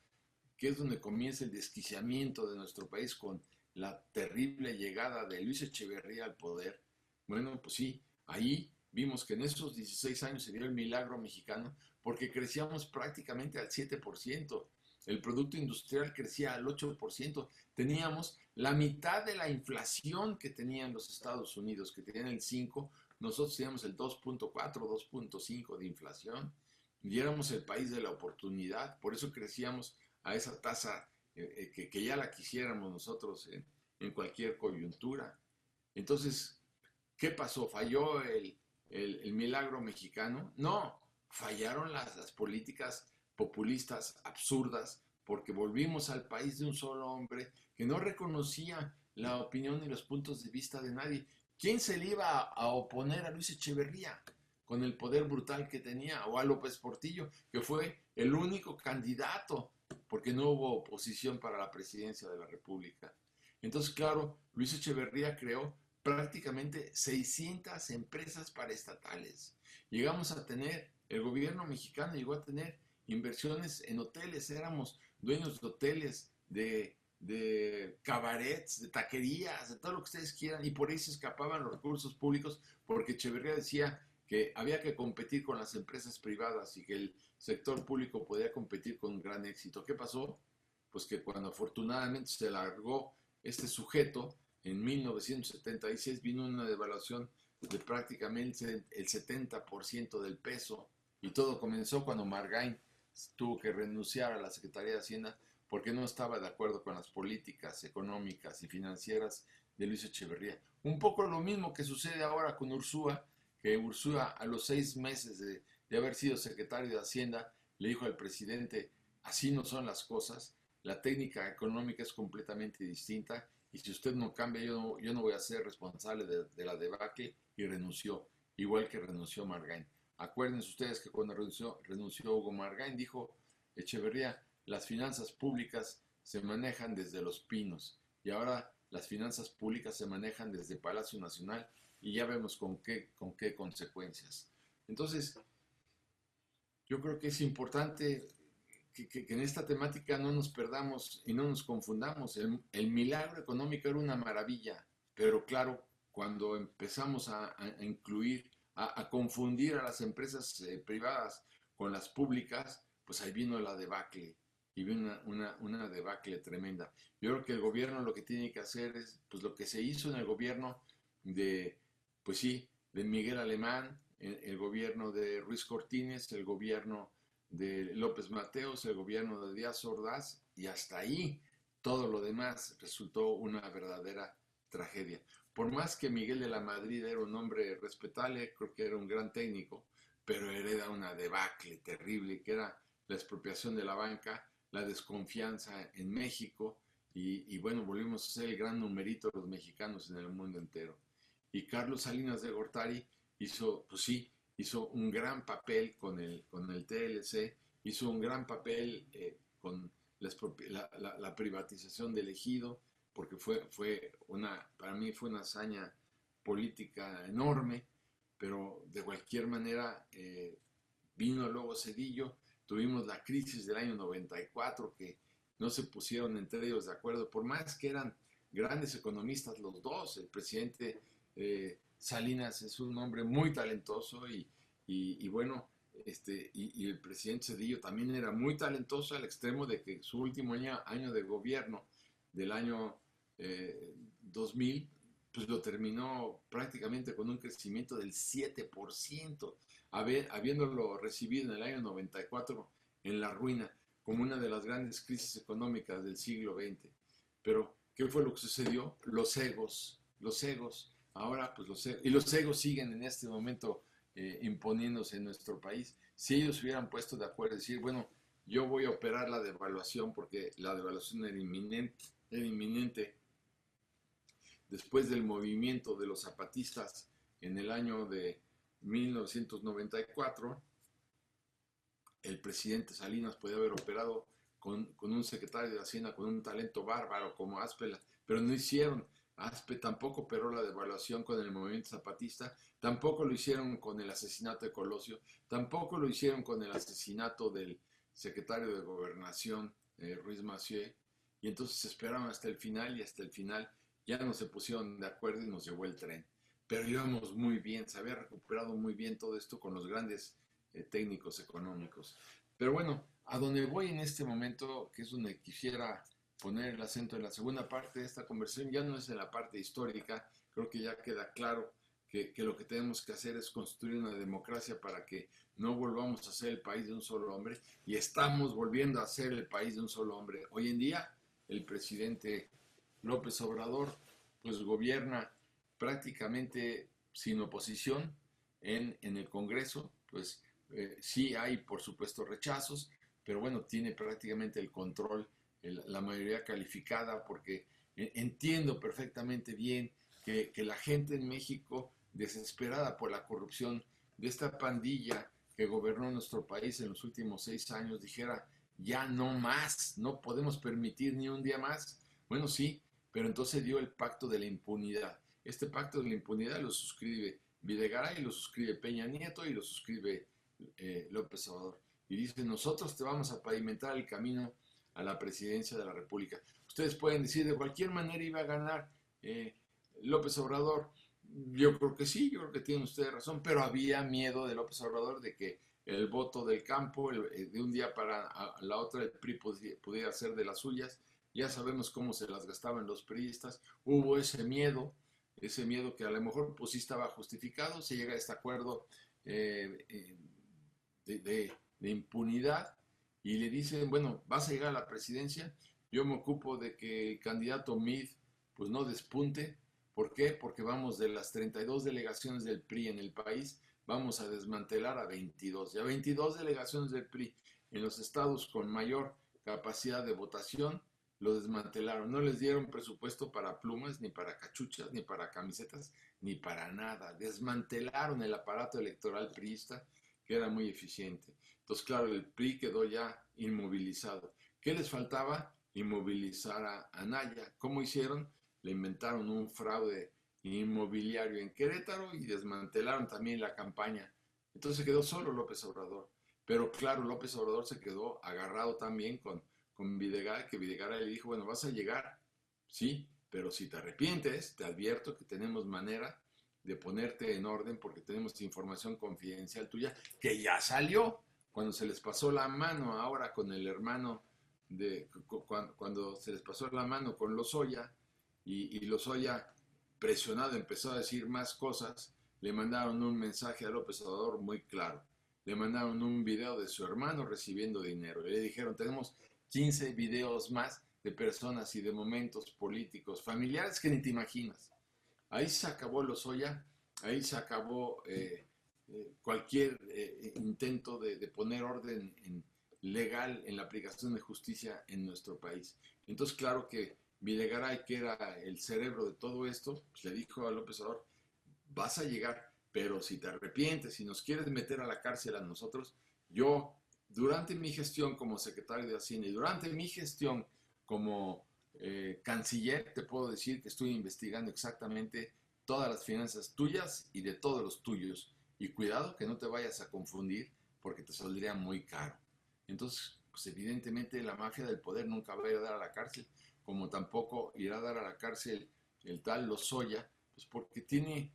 que es donde comienza el desquiciamiento de nuestro país con la terrible llegada de Luis Echeverría al poder, bueno, pues sí, ahí vimos que en esos 16 años se dio el milagro mexicano porque crecíamos prácticamente al 7%. El Producto Industrial crecía al 8%. Teníamos la mitad de la inflación que tenían los Estados Unidos, que tenían el 5%. Nosotros teníamos el 2.4, 2.5 de inflación. Y éramos el país de la oportunidad. Por eso crecíamos a esa tasa que ya la quisiéramos nosotros en cualquier coyuntura. Entonces, ¿qué pasó? ¿Falló el milagro mexicano? No, fallaron las políticas populistas absurdas porque volvimos al país de un solo hombre que no reconocía la opinión y los puntos de vista de nadie. ¿Quién se le iba a oponer a Luis Echeverría con el poder brutal que tenía? O a López Portillo, que fue el único candidato, porque no hubo oposición para la presidencia de la República. Entonces, claro, Luis Echeverría creó prácticamente 600 empresas paraestatales. Llegamos a tener, el gobierno mexicano llegó a tener inversiones en hoteles, éramos dueños de hoteles, de cabarets, de taquerías, de todo lo que ustedes quieran, y por ahí se escapaban los recursos públicos porque Echeverría decía que había que competir con las empresas privadas y que el sector público podía competir con gran éxito. ¿Qué pasó? Pues que cuando afortunadamente se largó este sujeto, en 1976 vino una devaluación de prácticamente el 70% del peso, y todo comenzó cuando Margain tuvo que renunciar a la Secretaría de Hacienda porque no estaba de acuerdo con las políticas económicas y financieras de Luis Echeverría. Un poco lo mismo que sucede ahora con Ursúa, que Ursúa a los 6 meses de haber sido secretario de Hacienda le dijo al presidente: así no son las cosas, la técnica económica es completamente distinta y si usted no cambia yo no voy a ser responsable de la debacle, y renunció, igual que renunció Margain. Acuérdense ustedes que cuando renunció Hugo Margain dijo Echeverría: las finanzas públicas se manejan desde Los Pinos y ahora las finanzas públicas se manejan desde Palacio Nacional y ya vemos con qué consecuencias. Entonces, yo creo que es importante que en esta temática no nos perdamos y no nos confundamos. El milagro económico era una maravilla, pero claro, cuando empezamos a incluir, a confundir a las empresas privadas con las públicas, pues ahí vino la debacle, y vino una debacle tremenda. Yo creo que el gobierno lo que tiene que hacer es pues lo que se hizo en el gobierno pues sí, de Miguel Alemán, el gobierno de Ruiz Cortines, el gobierno de López Mateos, el gobierno de Díaz Ordaz, y hasta ahí todo lo demás resultó una verdadera tragedia. Por más que Miguel de la Madrid era un hombre respetable, creo que era un gran técnico, pero hereda una debacle terrible, que era la expropiación de la banca, la desconfianza en México, y bueno, volvimos a ser el gran numerito de los mexicanos en el mundo entero. Y Carlos Salinas de Gortari hizo un gran papel con el TLC, hizo un gran papel con la privatización del ejido, porque para mí fue una hazaña política enorme, pero de cualquier manera vino luego Zedillo, tuvimos la crisis del año 94, que no se pusieron entre ellos de acuerdo, por más que eran grandes economistas los dos. El presidente Salinas es un hombre muy talentoso y bueno, y el presidente Zedillo también era muy talentoso al extremo de que su último año de gobierno del año 2000, pues lo terminó prácticamente con un crecimiento del 7%, habiéndolo recibido en el año 94 en la ruina, como una de las grandes crisis económicas del siglo XX. Pero, ¿qué fue lo que sucedió? Los egos. Ahora, pues los egos siguen en este momento imponiéndose en nuestro país. Si ellos hubieran puesto de acuerdo y decir, bueno, yo voy a operar la devaluación porque la devaluación era inminente después del movimiento de los zapatistas en el año de 1994, el presidente Salinas podía haber operado con un secretario de Hacienda con un talento bárbaro como Azpela, pero no hicieron. Aspe tampoco operó la devaluación con el movimiento zapatista, tampoco lo hicieron con el asesinato de Colosio, tampoco lo hicieron con el asesinato del secretario de Gobernación, Ruiz Massieu, y entonces esperaron hasta el final y hasta el final ya no se pusieron de acuerdo y nos llevó el tren. Pero íbamos muy bien, se había recuperado muy bien todo esto con los grandes técnicos económicos. Pero bueno, a donde voy en este momento, que es donde quisiera poner el acento en la segunda parte de esta conversación, ya no es en la parte histórica, creo que ya queda claro que lo que tenemos que hacer es construir una democracia para que no volvamos a ser el país de un solo hombre, y estamos volviendo a ser el país de un solo hombre. Hoy en día, el presidente López Obrador pues gobierna prácticamente sin oposición en el Congreso, pues sí hay por supuesto rechazos, pero bueno, tiene prácticamente el control, la mayoría calificada, porque entiendo perfectamente bien que la gente en México, desesperada por la corrupción de esta pandilla que gobernó nuestro país en los últimos 6 años, dijera, ya no más, no podemos permitir ni un día más. Bueno, sí, pero entonces dio el pacto de la impunidad. Este pacto de la impunidad lo suscribe Videgaray, lo suscribe Peña Nieto y lo suscribe López Obrador. Y dice, nosotros te vamos a pavimentar el camino a la presidencia de la República. Ustedes pueden decir, de cualquier manera iba a ganar López Obrador. Yo creo que sí, yo creo que tienen ustedes razón, pero había miedo de López Obrador de que el voto del campo, de un día para la otra, el PRI pudiera ser de las suyas. Ya sabemos cómo se las gastaban los priistas. Hubo ese miedo que a lo mejor pues sí estaba justificado. Se llega a este acuerdo de impunidad y le dicen, bueno, vas a llegar a la presidencia, yo me ocupo de que el candidato Mid pues no despunte. ¿Por qué? Porque vamos de las 32 delegaciones del PRI en el país, vamos a desmantelar a 22. Y a 22 delegaciones del PRI en los estados con mayor capacidad de votación, lo desmantelaron. No les dieron presupuesto para plumas, ni para cachuchas, ni para camisetas, ni para nada. Desmantelaron el aparato electoral priista, que era muy eficiente. Entonces, claro, el PRI quedó ya inmovilizado. ¿Qué les faltaba? Inmovilizar a Anaya. ¿Cómo hicieron? Le inventaron un fraude inmobiliario en Querétaro y desmantelaron también la campaña. Entonces quedó solo López Obrador. Pero claro, López Obrador se quedó agarrado también con Videgaray, que Videgaray le dijo, bueno, vas a llegar, sí, pero si te arrepientes, te advierto que tenemos manera de ponerte en orden porque tenemos información confidencial tuya que ya salió cuando se les pasó la mano ahora con el hermano cuando se les pasó la mano con Lozoya y Lozoya presionado empezó a decir más cosas, le mandaron un mensaje a López Obrador muy claro, le mandaron un video de su hermano recibiendo dinero y le dijeron, tenemos 15 videos más de personas y de momentos políticos, familiares que ni te imaginas. Ahí se acabó Lozoya, ahí se acabó cualquier intento de poner orden legal en la aplicación de justicia en nuestro país. Entonces, claro que Videgaray, que era el cerebro de todo esto, pues le dijo a López Obrador, vas a llegar, pero si te arrepientes, si nos quieres meter a la cárcel a nosotros, yo, durante mi gestión como secretario de Hacienda y durante mi gestión como canciller, te puedo decir que estoy investigando exactamente todas las finanzas tuyas y de todos los tuyos. Y cuidado que no te vayas a confundir porque te saldría muy caro. Entonces, pues evidentemente la mafia del poder nunca va a ir a dar a la cárcel, como tampoco irá a dar a la cárcel el tal Lozoya, pues porque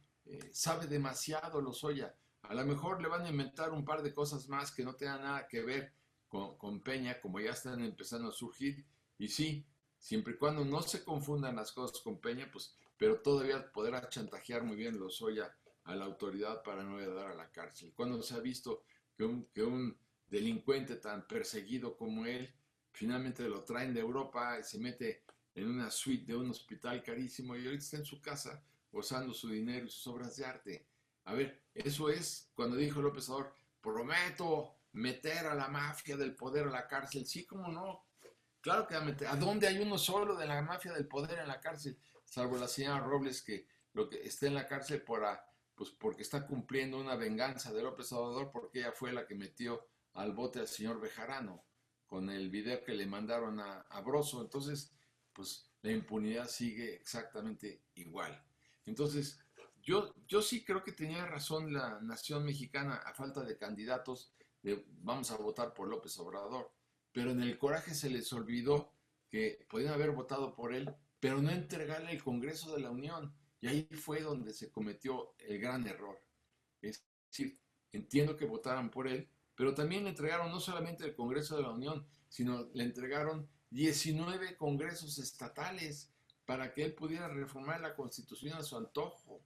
sabe demasiado Lozoya. A lo mejor le van a inventar un par de cosas más que no tengan nada que ver con Peña, como ya están empezando a surgir. Y sí, siempre y cuando no se confundan las cosas con Peña, pues, pero todavía podrá chantajear muy bien Lozoya a la autoridad para no ir a dar a la cárcel. Cuando se ha visto que un delincuente tan perseguido como él, finalmente lo traen de Europa y se mete en una suite de un hospital carísimo y ahorita está en su casa gozando su dinero y sus obras de arte. A ver, eso es cuando dijo López Obrador, prometo meter a la mafia del poder a la cárcel. Sí, cómo no. Claro que va a meter. ¿A dónde hay uno solo de la mafia del poder en la cárcel? Salvo la señora Robles, que lo que está en la cárcel pues porque está cumpliendo una venganza de López Obrador, porque ella fue la que metió al bote al señor Bejarano con el video que le mandaron a Broso. Entonces, pues la impunidad sigue exactamente igual. Entonces, yo sí creo que tenía razón la nación mexicana a falta de candidatos, vamos a votar por López Obrador, pero en el coraje se les olvidó que podían haber votado por él, pero no entregarle el Congreso de la Unión. Y ahí fue donde se cometió el gran error. Es decir, entiendo que votaran por él, pero también le entregaron no solamente el Congreso de la Unión, sino le entregaron 19 congresos estatales para que él pudiera reformar la Constitución a su antojo.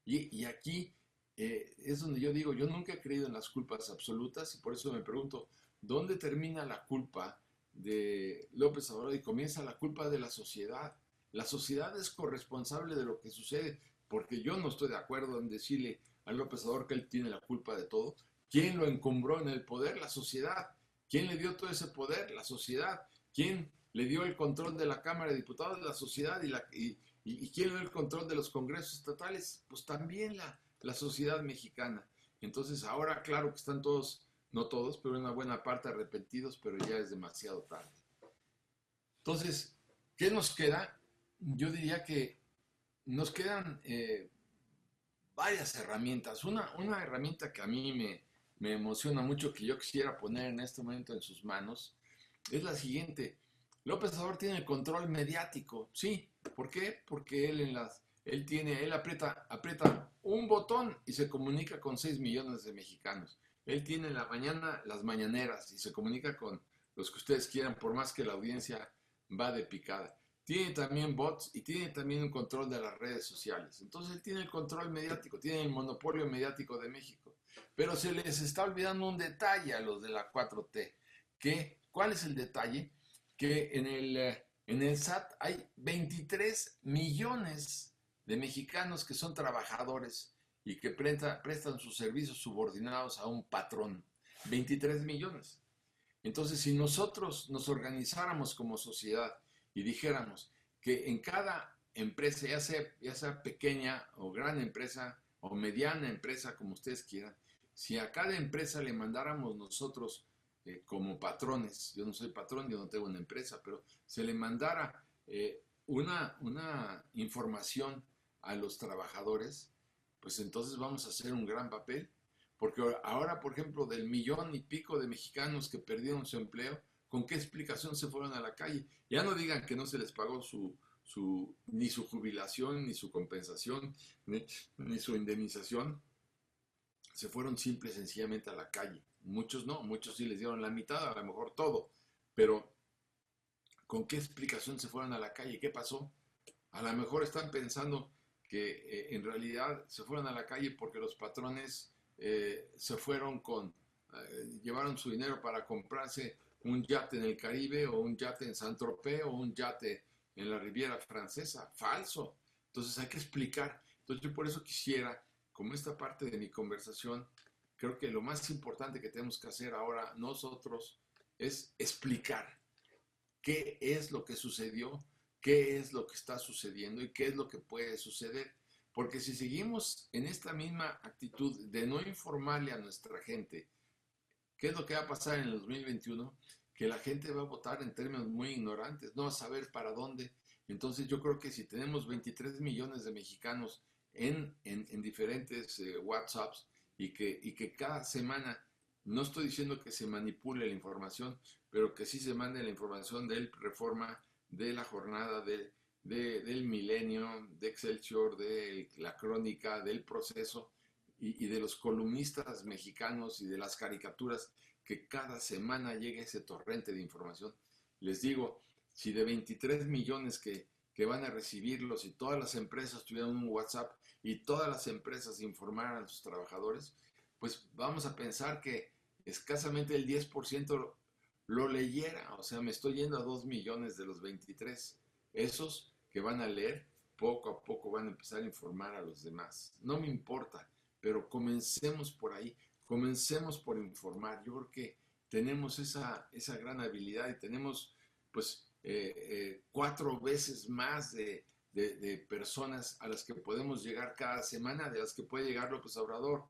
Y aquí es donde yo digo, yo nunca he creído en las culpas absolutas y por eso me pregunto, ¿dónde termina la culpa de López Obrador y comienza la culpa de la sociedad? La sociedad es corresponsable de lo que sucede, porque yo no estoy de acuerdo en decirle a López Obrador que él tiene la culpa de todo. ¿Quién lo encumbró en el poder? La sociedad. ¿Quién le dio todo ese poder? La sociedad. ¿Quién le dio el control de la Cámara de Diputados? La sociedad. ¿Y quién le dio el control de los congresos estatales? Pues también la sociedad mexicana. Entonces ahora claro que están todos, no todos, pero una buena parte arrepentidos, pero ya es demasiado tarde. Entonces, ¿qué nos queda? Yo diría que nos quedan varias herramientas. Una herramienta que a mí me emociona mucho, que yo quisiera poner en este momento en sus manos, es la siguiente. López Obrador tiene el control mediático, sí. ¿Por qué? Porque él aprieta un botón y se comunica con 6 millones de mexicanos. Él tiene en la mañana las mañaneras y se comunica con los que ustedes quieran, por más que la audiencia va de picada. Tiene también bots y tiene también un control de las redes sociales. Entonces él tiene el control mediático, tiene el monopolio mediático de México. Pero se les está olvidando un detalle a los de la 4T. ¿Cuál es el detalle? Que en el SAT hay 23 millones de mexicanos que son trabajadores y que prestan sus servicios subordinados a un patrón. 23 millones. Entonces, si nosotros nos organizáramos como sociedad y dijéramos que en cada empresa, ya sea pequeña o gran empresa o mediana empresa, como ustedes quieran, si a cada empresa le mandáramos nosotros como patrones, yo no soy patrón, yo no tengo una empresa, pero se le mandara una información a los trabajadores, pues entonces vamos a hacer un gran papel. Porque ahora, por ejemplo, del 1,000,000 y pico de mexicanos que perdieron su empleo, ¿con qué explicación se fueron a la calle? Ya no digan que no se les pagó ni su jubilación, ni su compensación, ni su indemnización. Se fueron simple y sencillamente a la calle. Muchos no, muchos sí les dieron la mitad, a lo mejor todo. Pero, ¿con qué explicación se fueron a la calle? ¿Qué pasó? A lo mejor están pensando que en realidad se fueron a la calle porque los patrones se fueron llevaron su dinero para comprarse un yate en el Caribe o un yate en Saint-Tropez o un yate en la Riviera Francesa. Falso. Entonces hay que explicar. Entonces yo por eso quisiera, como esta parte de mi conversación, creo que lo más importante que tenemos que hacer ahora nosotros es explicar qué es lo que sucedió, qué es lo que está sucediendo y qué es lo que puede suceder. Porque si seguimos en esta misma actitud de no informarle a nuestra gente qué es lo que va a pasar en el 2021, que la gente va a votar en términos muy ignorantes, no va a saber para dónde. Entonces yo creo que si tenemos 23 millones de mexicanos en diferentes WhatsApps y que cada semana, no estoy diciendo que se manipule la información, pero que sí se mande la información del Reforma, de la jornada, del Milenio, de Excelsior, de la Crónica, del Proceso y de los columnistas mexicanos y de las caricaturas, que cada semana llegue ese torrente de información. Les digo, si de 23 millones que van a recibirlos y todas las empresas tuvieran un WhatsApp y todas las empresas informaran a sus trabajadores, pues vamos a pensar que escasamente el 10% lo leyera. O sea, me estoy yendo a 2 millones de los 23. Esos que van a leer, poco a poco van a empezar a informar a los demás. No me importa. pero comencemos por ahí, comencemos por informar. Yo creo que tenemos esa gran habilidad y tenemos pues 4 veces más de personas a las que podemos llegar cada semana, de las que puede llegar López Obrador.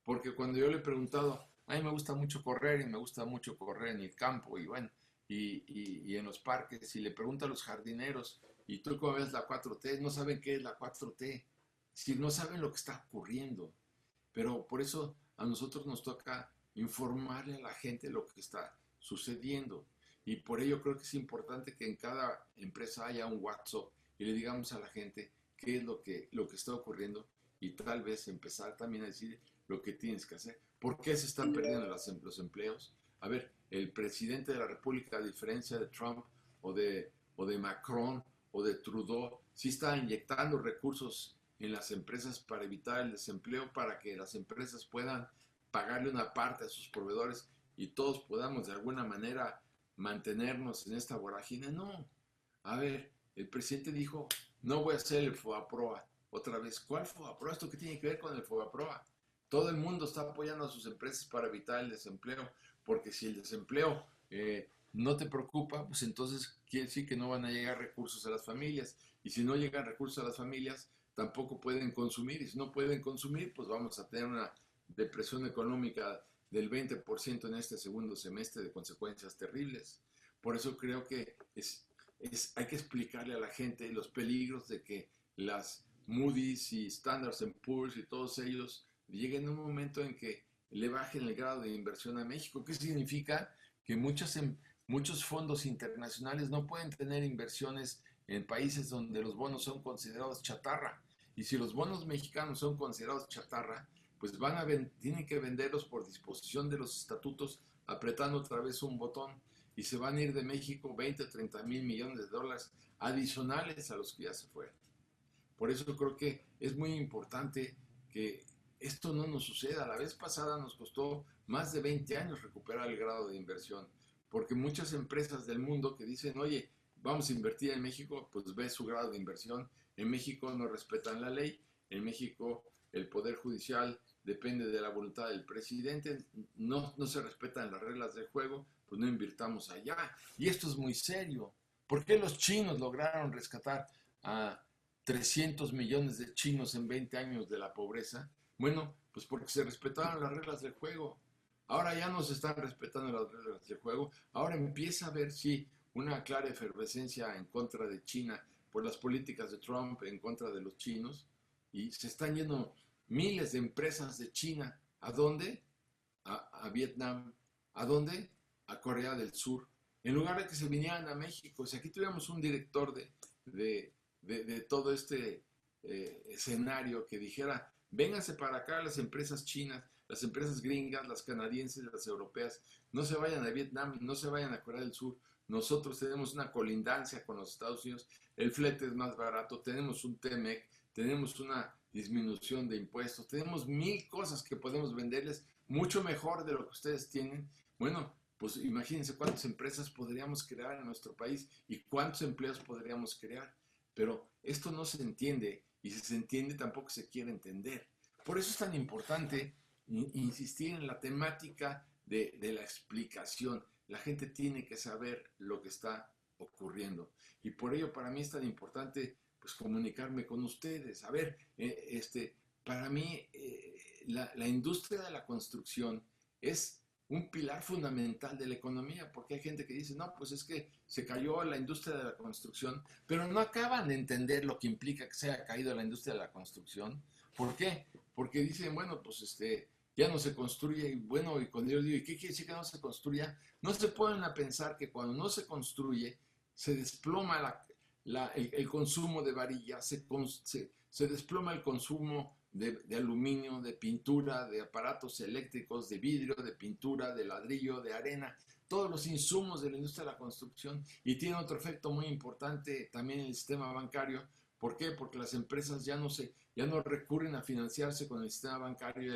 Porque cuando yo le he preguntado, a mí me gusta mucho correr y me gusta mucho correr en el campo y bueno, y en los parques, y le pregunto a los jardineros, ¿y tú cómo ves la 4T? No saben qué es la 4T, si no saben lo que está ocurriendo. Pero por eso a nosotros nos toca informarle a la gente lo que está sucediendo. Y por ello creo que es importante que en cada empresa haya un WhatsApp y le digamos a la gente qué es lo que está ocurriendo y tal vez empezar también a decir lo que tienes que hacer. ¿Por qué se están perdiendo los empleos? A ver, el presidente de la República, a diferencia de Trump o de Macron o de Trudeau, sí está inyectando recursos en las empresas para evitar el desempleo, para que las empresas puedan pagarle una parte a sus proveedores y todos podamos de alguna manera mantenernos en esta vorágine. No. A ver, el presidente dijo, no voy a hacer el FOBAPROA. Otra vez, ¿cuál FOBAPROA? ¿Esto qué tiene que ver con el FOBAPROA? Todo el mundo está apoyando a sus empresas para evitar el desempleo, porque si el desempleo no te preocupa, pues entonces quiere decir que no van a llegar recursos a las familias. Y si no llegan recursos a las familias, tampoco pueden consumir. Y si no pueden consumir, pues vamos a tener una depresión económica del 20% en este segundo semestre de consecuencias terribles. Por eso creo que hay que explicarle a la gente los peligros de que las Moody's y Standard Poor's y todos ellos lleguen a un momento en que le bajen el grado de inversión a México. ¿Qué significa? Que muchos fondos internacionales no pueden tener inversiones en países donde los bonos son considerados chatarra. Y si los bonos mexicanos son considerados chatarra, pues tienen que venderlos por disposición de los estatutos, apretando otra vez un botón, y se van a ir de México 20, 30 mil millones de dólares adicionales a los que ya se fueron. Por eso creo que es muy importante que esto no nos suceda. La vez pasada nos costó más de 20 años recuperar el grado de inversión, porque muchas empresas del mundo que dicen, oye, vamos a invertir en México, pues ve su grado de inversión. En México no respetan la ley, en México el Poder Judicial depende de la voluntad del presidente, no se respetan las reglas del juego, pues no invirtamos allá. Y esto es muy serio. ¿Por qué los chinos lograron rescatar a 300 millones de chinos en 20 años de la pobreza? Bueno, pues porque se respetaron las reglas del juego. Ahora ya no se están respetando las reglas del juego. Ahora empieza a haber, sí, una clara efervescencia en contra de China por las políticas de Trump en contra de los chinos. Y se están yendo miles de empresas de China. ¿A dónde? A Vietnam. ¿A dónde? A Corea del Sur. En lugar de que se vinieran a México. Si aquí tuviéramos un director de todo este escenario que dijera, vénganse para acá las empresas chinas, las empresas gringas, las canadienses, las europeas, no se vayan a Vietnam, no se vayan a Corea del Sur. Nosotros tenemos una colindancia con los Estados Unidos, el flete es más barato, tenemos un TEMEC, tenemos una disminución de impuestos, tenemos 1000 cosas que podemos venderles mucho mejor de lo que ustedes tienen. Bueno, pues imagínense cuántas empresas podríamos crear en nuestro país y cuántos empleos podríamos crear. Pero esto no se entiende, y si se entiende tampoco se quiere entender. Por eso es tan importante insistir en la temática de la explicación. La gente tiene que saber lo que está ocurriendo. Y por ello para mí es tan importante pues comunicarme con ustedes. A ver, para mí la industria de la construcción es un pilar fundamental de la economía, porque hay gente que dice, no, pues es que se cayó la industria de la construcción, pero no acaban de entender lo que implica que se haya caído la industria de la construcción. ¿Por qué? Porque dicen, bueno, pues ya no se construye, y bueno, y cuando yo digo, ¿y qué quiere decir que no se construya? No se ponen a pensar que cuando no se construye, se desploma el consumo de varilla, se desploma el consumo de aluminio, de pintura, de aparatos eléctricos, de vidrio, de pintura, de ladrillo, de arena, todos los insumos de la industria de la construcción. Y tiene otro efecto muy importante también en el sistema bancario. ¿Por qué? Porque las empresas ya no recurren a financiarse con el sistema bancario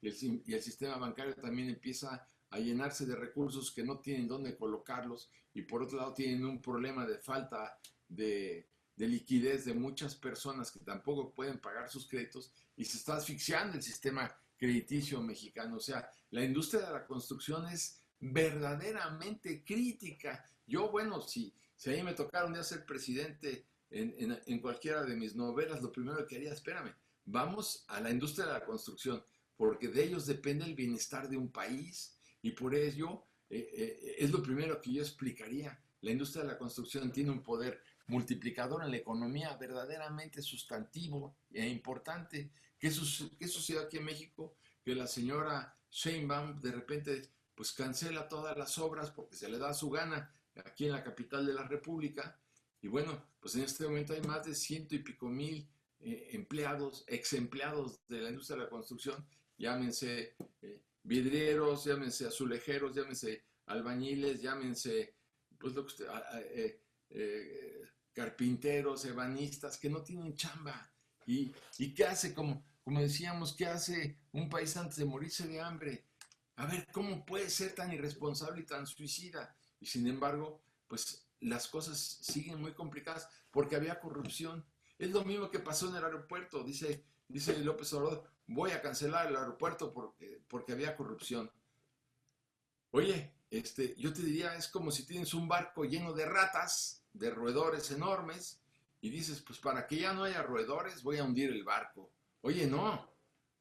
y el sistema bancario también empieza a llenarse de recursos que no tienen dónde colocarlos y por otro lado tienen un problema de falta de de liquidez de muchas personas que tampoco pueden pagar sus créditos y se está asfixiando el sistema crediticio mexicano. O sea, la industria de la construcción es verdaderamente crítica. Yo, bueno, si a mí me tocara un día ser presidente en cualquiera de mis novelas, lo primero que haría, espérame, vamos a la industria de la construcción, porque de ellos depende el bienestar de un país y por ello es lo primero que yo explicaría. La industria de la construcción tiene un poder multiplicador en la economía verdaderamente sustantivo e importante. ¿Qué sucedió aquí en México? Que la señora Sheinbaum de repente pues cancela todas las obras porque se le da su gana aquí en la capital de la República. Y bueno, pues en este momento hay más de 100 y pico mil empleados, ex empleados de la industria de la construcción, llámense vidrieros, llámense azulejeros, llámense albañiles, llámense pues lo que usted, carpinteros, ebanistas, que no tienen chamba. ¿Y qué hace? Como decíamos, ¿qué hace un país antes de morirse de hambre? A ver, ¿cómo puede ser tan irresponsable y tan suicida? Y sin embargo, pues las cosas siguen muy complicadas porque había corrupción. Es lo mismo que pasó en el aeropuerto. Dice López Obrador, voy a cancelar el aeropuerto porque había corrupción. Oye, yo te diría, es como si tienes un barco lleno de ratas, de roedores enormes, y dices, pues para que ya no haya roedores, voy a hundir el barco. Oye, no.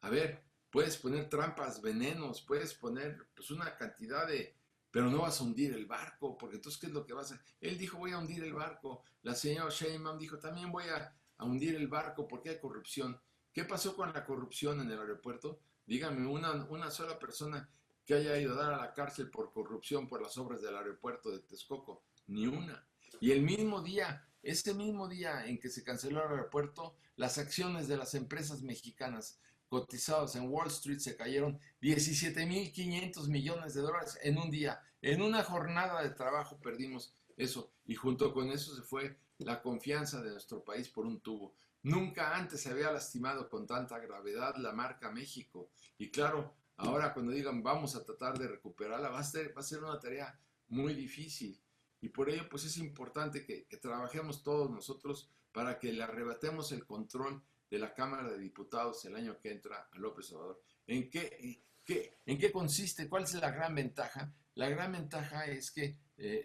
A ver, puedes poner trampas, venenos, puedes poner pues una cantidad de... Pero no vas a hundir el barco, porque entonces, ¿qué es lo que vas a...? Él dijo, voy a hundir el barco. La señora Sheinbaum dijo, también voy a hundir el barco porque hay corrupción. ¿Qué pasó con la corrupción en el aeropuerto? Dígame una sola persona que haya ido a dar a la cárcel por corrupción por las obras del aeropuerto de Texcoco. Ni una. Y el mismo día, ese mismo día en que se canceló el aeropuerto, las acciones de las empresas mexicanas cotizadas en Wall Street se cayeron 17.500 millones de dólares en un día. En una jornada de trabajo perdimos eso. Y junto con eso se fue la confianza de nuestro país por un tubo. Nunca antes se había lastimado con tanta gravedad la marca México. Y claro, ahora cuando digan vamos a tratar de recuperarla, va a ser una tarea muy difícil. Y por ello pues es importante que trabajemos todos nosotros para que le arrebatemos el control de la Cámara de Diputados el año que entra a López Obrador. ¿En qué consiste? ¿Cuál es la gran ventaja? La gran ventaja es que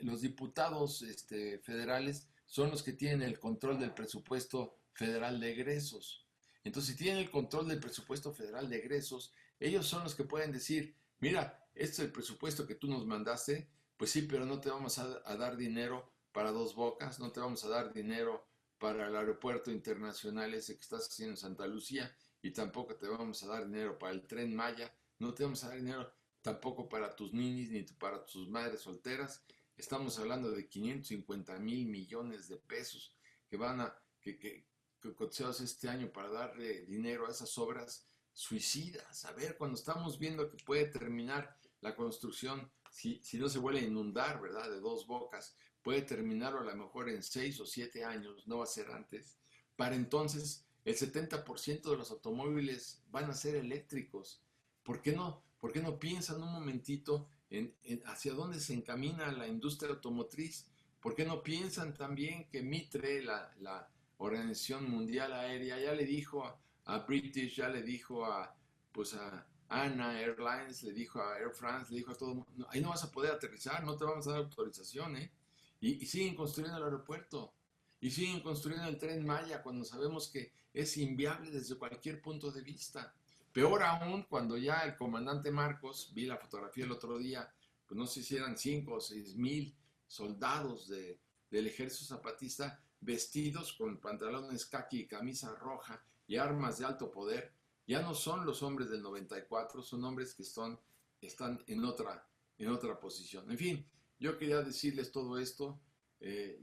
los diputados federales son los que tienen el control del presupuesto federal de egresos. Entonces, si tienen el control del presupuesto federal de egresos, ellos son los que pueden decir, mira, este es el presupuesto que tú nos mandaste, pues sí, pero no te vamos a dar dinero para Dos Bocas, no te vamos a dar dinero para el aeropuerto internacional ese que estás haciendo en Santa Lucía, y tampoco te vamos a dar dinero para el Tren Maya, no te vamos a dar dinero tampoco para tus ninis ni para tus madres solteras. Estamos hablando de 550,000 millones de pesos que van que cotizados este año para darle dinero a esas obras suicidas. A ver, cuando estamos viendo que puede terminar la construcción, si no se vuelve a inundar, ¿verdad?, de Dos Bocas, puede terminarlo a lo mejor en 6 o 7 años, no va a ser antes. Para entonces, el 70% de los automóviles van a ser eléctricos. ¿Por qué no piensan un momentito en hacia dónde se encamina la industria automotriz? ¿Por qué no piensan también que Mitre, la Organización Mundial Aérea, ya le dijo a British, ya le dijo a ANA Airlines, le dijo a Air France, le dijo a todo el mundo, ahí no vas a poder aterrizar, no te vamos a dar autorización, ¿eh? Y siguen construyendo el aeropuerto, y siguen construyendo el Tren Maya cuando sabemos que es inviable desde cualquier punto de vista. Peor aún cuando ya el comandante Marcos, vi la fotografía el otro día, pues no sé si eran 5 o 6 mil soldados del ejército zapatista vestidos con pantalones caqui y camisa roja y armas de alto poder. Ya no son los hombres del 94, son hombres que están en otra posición. En fin, yo quería decirles todo esto.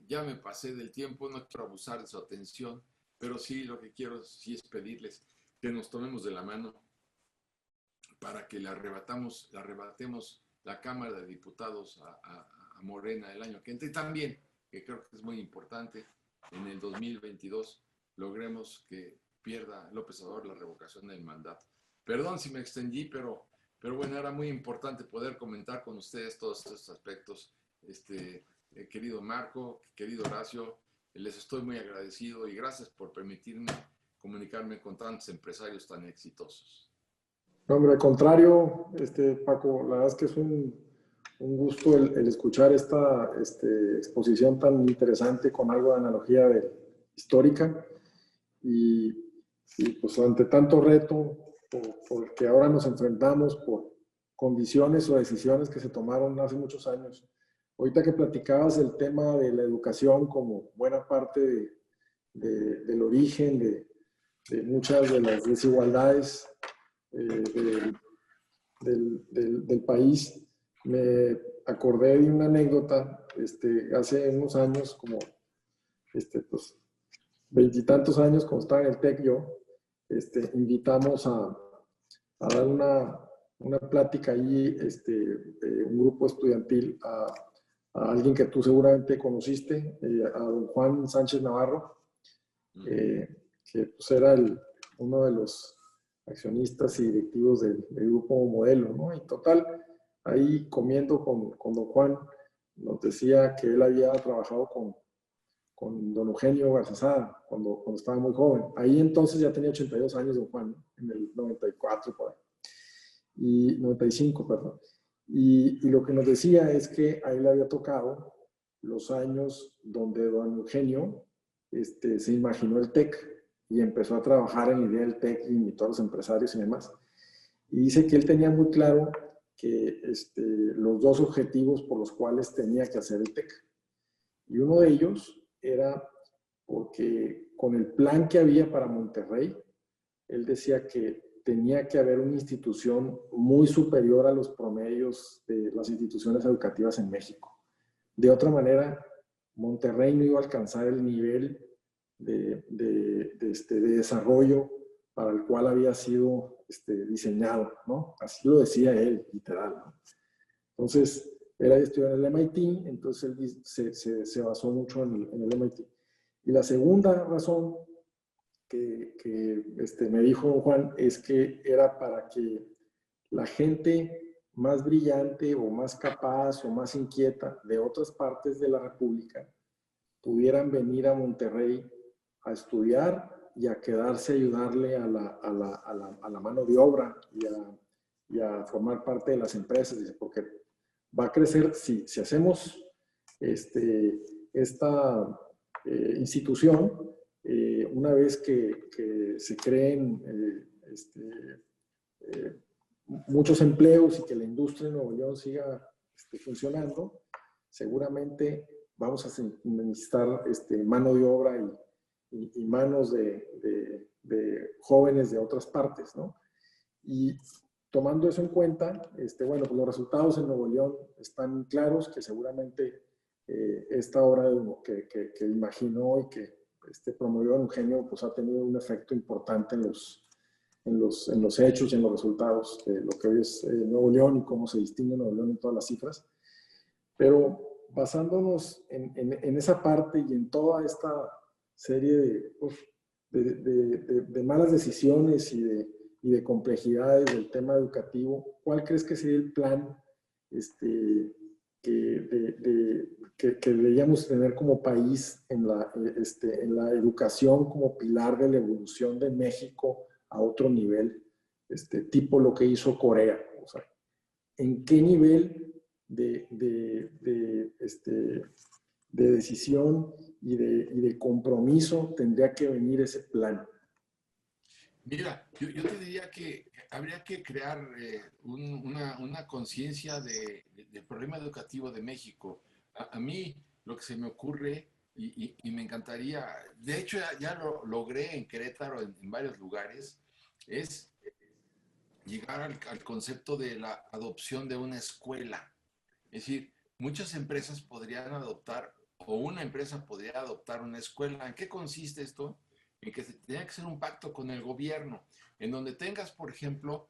Ya me pasé del tiempo, no quiero abusar de su atención, pero sí lo que quiero sí es pedirles que nos tomemos de la mano para que le arrebatemos la Cámara de Diputados a Morena el año que entra. Y también, que creo que es muy importante, en el 2022 logremos que pierda López Obrador la revocación del mandato. Perdón si me extendí, pero bueno, era muy importante poder comentar con ustedes todos estos aspectos. Querido Marco, querido Horacio, les estoy muy agradecido y gracias por permitirme comunicarme con tantos empresarios tan exitosos. No, hombre, al contrario, Paco, la verdad es que es un gusto el escuchar esta exposición tan interesante con algo de analogía histórica y, y pues ante tanto reto por el que ahora nos enfrentamos por condiciones o decisiones que se tomaron hace muchos años. Ahorita que platicabas el tema de la educación como buena parte del origen de muchas de las desigualdades eh, del país, me acordé de una anécdota hace unos años, como pues, veintitantos años, cuando estaba en el TEC yo, invitamos a dar una plática allí, un grupo estudiantil a alguien que tú seguramente conociste, a don Juan Sánchez Navarro, que pues, era uno de los accionistas y directivos del grupo Modelo, ¿no? Y total, ahí comiendo con don Juan, nos decía que él había trabajado con don Eugenio Garzazada cuando estaba muy joven. Ahí entonces ya tenía 82 años don Juan, ¿no? En el 94 por ahí. Y 95, perdón. Y lo que nos decía es que a él le había tocado los años donde don Eugenio se imaginó el TEC y empezó a trabajar en la idea del TEC y invitó a los empresarios y demás. Y dice que él tenía muy claro que los dos objetivos por los cuales tenía que hacer el TEC. Y uno de ellos era porque con el plan que había para Monterrey, él decía que tenía que haber una institución muy superior a los promedios de las instituciones educativas en México. De otra manera, Monterrey no iba a alcanzar el nivel de desarrollo para el cual había sido diseñado, ¿no? Así lo decía él, literal, ¿no? Entonces, él había estudiado en el MIT, entonces él se basó mucho en el MIT. Y la segunda razón que me dijo Juan es que era para que la gente más brillante o más capaz o más inquieta de otras partes de la República pudieran venir a Monterrey a estudiar y a quedarse a ayudarle a la mano de obra y a formar parte de las empresas, porque va a crecer si hacemos esta institución, una vez que se creen muchos empleos y que la industria de Nuevo León siga funcionando, seguramente vamos a necesitar mano de obra y manos de jóvenes de otras partes, ¿no? Y tomando eso en cuenta, bueno, pues los resultados en Nuevo León están claros, que seguramente esta obra que imaginó y que promovió Eugenio, pues ha tenido un efecto importante en los hechos y en los resultados de lo que hoy es Nuevo León y cómo se distingue Nuevo León en todas las cifras. Pero basándonos en esa parte y en toda esta serie de malas decisiones y de complejidades del tema educativo, ¿cuál crees que sería el plan que deberíamos tener como país en la educación como pilar de la evolución de México a otro nivel, tipo lo que hizo Corea? O sea, ¿en qué nivel de decisión y de compromiso tendría que venir ese plan? Mira, yo te diría que habría que crear una conciencia del problema educativo de México. A mí lo que se me ocurre y me encantaría, de hecho ya lo logré en Querétaro, en varios lugares, es llegar al concepto de la adopción de una escuela. Es decir, muchas empresas podrían adoptar, o una empresa podría adoptar una escuela. ¿En qué consiste esto? En que tenía que ser un pacto con el gobierno, en donde tengas, por ejemplo,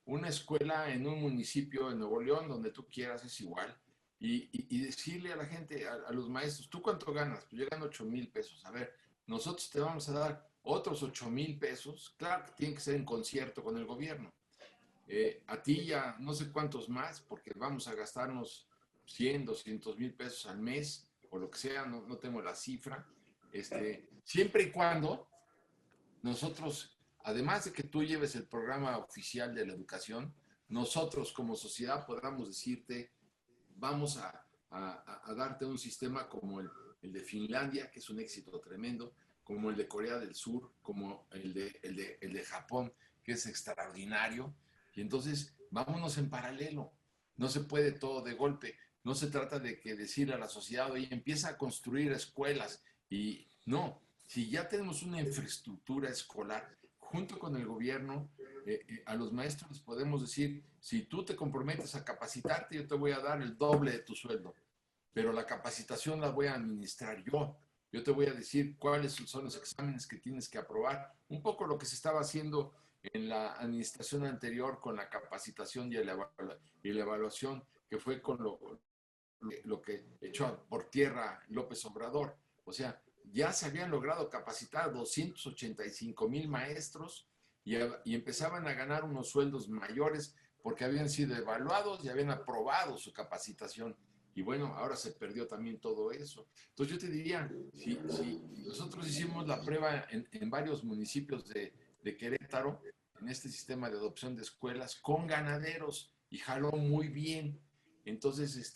una escuela en un municipio de Nuevo León, donde tú quieras, es igual, y decirle a la gente, a los maestros, ¿tú cuánto ganas? Pues yo gano 8,000 pesos. A ver, nosotros te vamos a dar otros 8,000 pesos. Claro que tiene que ser en concierto con el gobierno. A ti ya no sé cuántos más, porque vamos a gastarnos 100, 200,000 pesos al mes, o lo que sea, no tengo la cifra, siempre y cuando nosotros, además de que tú lleves el programa oficial de la educación, nosotros como sociedad podamos decirte, vamos a darte un sistema como el de Finlandia, que es un éxito tremendo, como el de Corea del Sur, como el de Japón, que es extraordinario. Y entonces, vámonos en paralelo. No se puede todo de golpe. No se trata de que decirle a la sociedad, oye, empieza a construir escuelas. Y no, si ya tenemos una infraestructura escolar, junto con el gobierno, a los maestros les podemos decir, si tú te comprometes a capacitarte, yo te voy a dar el doble de tu sueldo, pero la capacitación la voy a administrar yo. Yo te voy a decir cuáles son los exámenes que tienes que aprobar. Un poco lo que se estaba haciendo en la administración anterior con la capacitación y la evaluación, que fue con lo que echó por tierra López Obrador. O sea, ya se habían logrado capacitar 285,000 maestros y empezaban a ganar unos sueldos mayores porque habían sido evaluados y habían aprobado su capacitación. Y bueno, ahora se perdió también todo eso. Entonces yo te diría, si nosotros hicimos la prueba en varios municipios de Querétaro, en este sistema de adopción de escuelas, con ganaderos, y jaló muy bien. Entonces,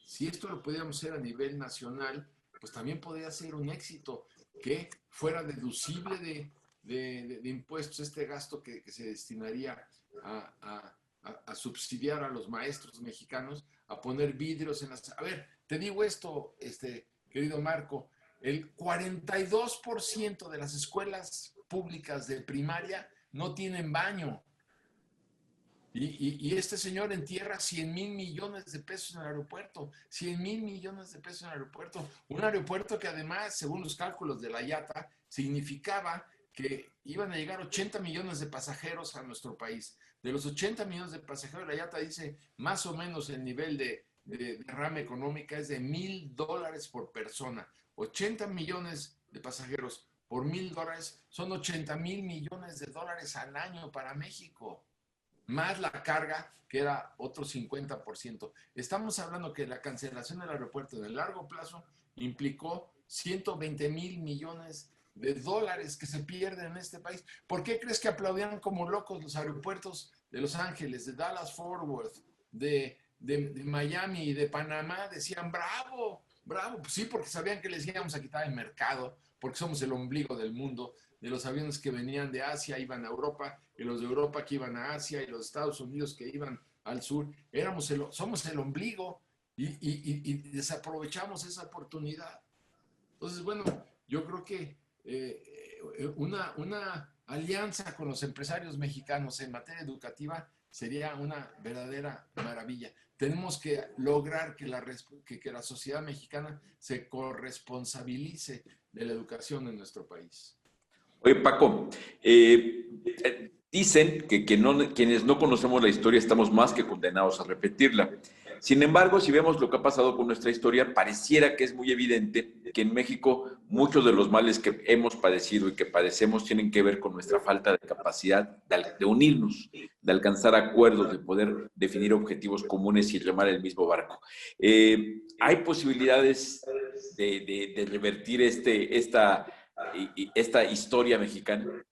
si esto lo pudiéramos hacer a nivel nacional, pues también podría ser un éxito, que fuera deducible de impuestos este gasto que se destinaría a subsidiar a los maestros mexicanos, a poner vidrios en las... A ver, te digo esto, querido Marco, el 42% de las escuelas públicas de primaria no tienen baño. Y este señor entierra 100,000 millones de pesos en el aeropuerto. 100,000 millones de pesos en el aeropuerto. Un aeropuerto que además, según los cálculos de la IATA, significaba que iban a llegar 80 millones de pasajeros a nuestro país. De los 80 millones de pasajeros, la IATA dice más o menos el nivel de derrama económica es de $1,000 por persona. 80 millones de pasajeros por $1,000 son 80,000 millones de dólares al año para México, más la carga, que era otro 50%. Estamos hablando que la cancelación del aeropuerto en el largo plazo implicó 120,000 millones de dólares que se pierden en este país. ¿Por qué crees que aplaudían como locos los aeropuertos de Los Ángeles, de Dallas-Fort Worth, de Miami y de Panamá? Decían, bravo, bravo. Pues sí, porque sabían que les íbamos a quitar el mercado, porque somos el ombligo del mundo, de los aviones que venían de Asia iban a Europa, y los de Europa que iban a Asia, y los Estados Unidos que iban al sur. Somos el ombligo, y desaprovechamos esa oportunidad. Entonces, bueno, yo creo que una alianza con los empresarios mexicanos en materia educativa sería una verdadera maravilla. Tenemos que lograr que la sociedad mexicana se corresponsabilice de la educación en nuestro país. Oye, Paco, dicen que quienes no conocemos la historia estamos más que condenados a repetirla. Sin embargo, si vemos lo que ha pasado con nuestra historia, pareciera que es muy evidente que en México muchos de los males que hemos padecido y que padecemos tienen que ver con nuestra falta de capacidad de unirnos, de alcanzar acuerdos, de poder definir objetivos comunes y remar el mismo barco. ¿Hay posibilidades de revertir esta historia mexicana?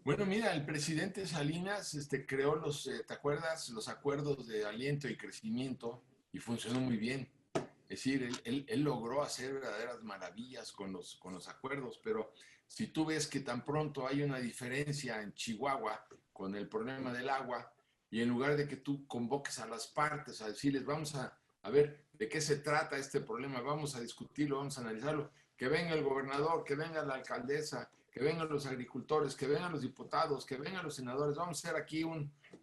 Bueno, mira, el presidente Salinas creó ¿te acuerdas? Los acuerdos de aliento y crecimiento, y funcionó muy bien. Es decir, él logró hacer verdaderas maravillas con los acuerdos, pero si tú ves que tan pronto hay una diferencia en Chihuahua con el problema del agua, y en lugar de que tú convoques a las partes a decirles, vamos a ver de qué se trata este problema, vamos a discutirlo, vamos a analizarlo, que venga el gobernador, que venga la alcaldesa, que vengan los agricultores, que vengan los diputados, que vengan los senadores. Vamos a hacer aquí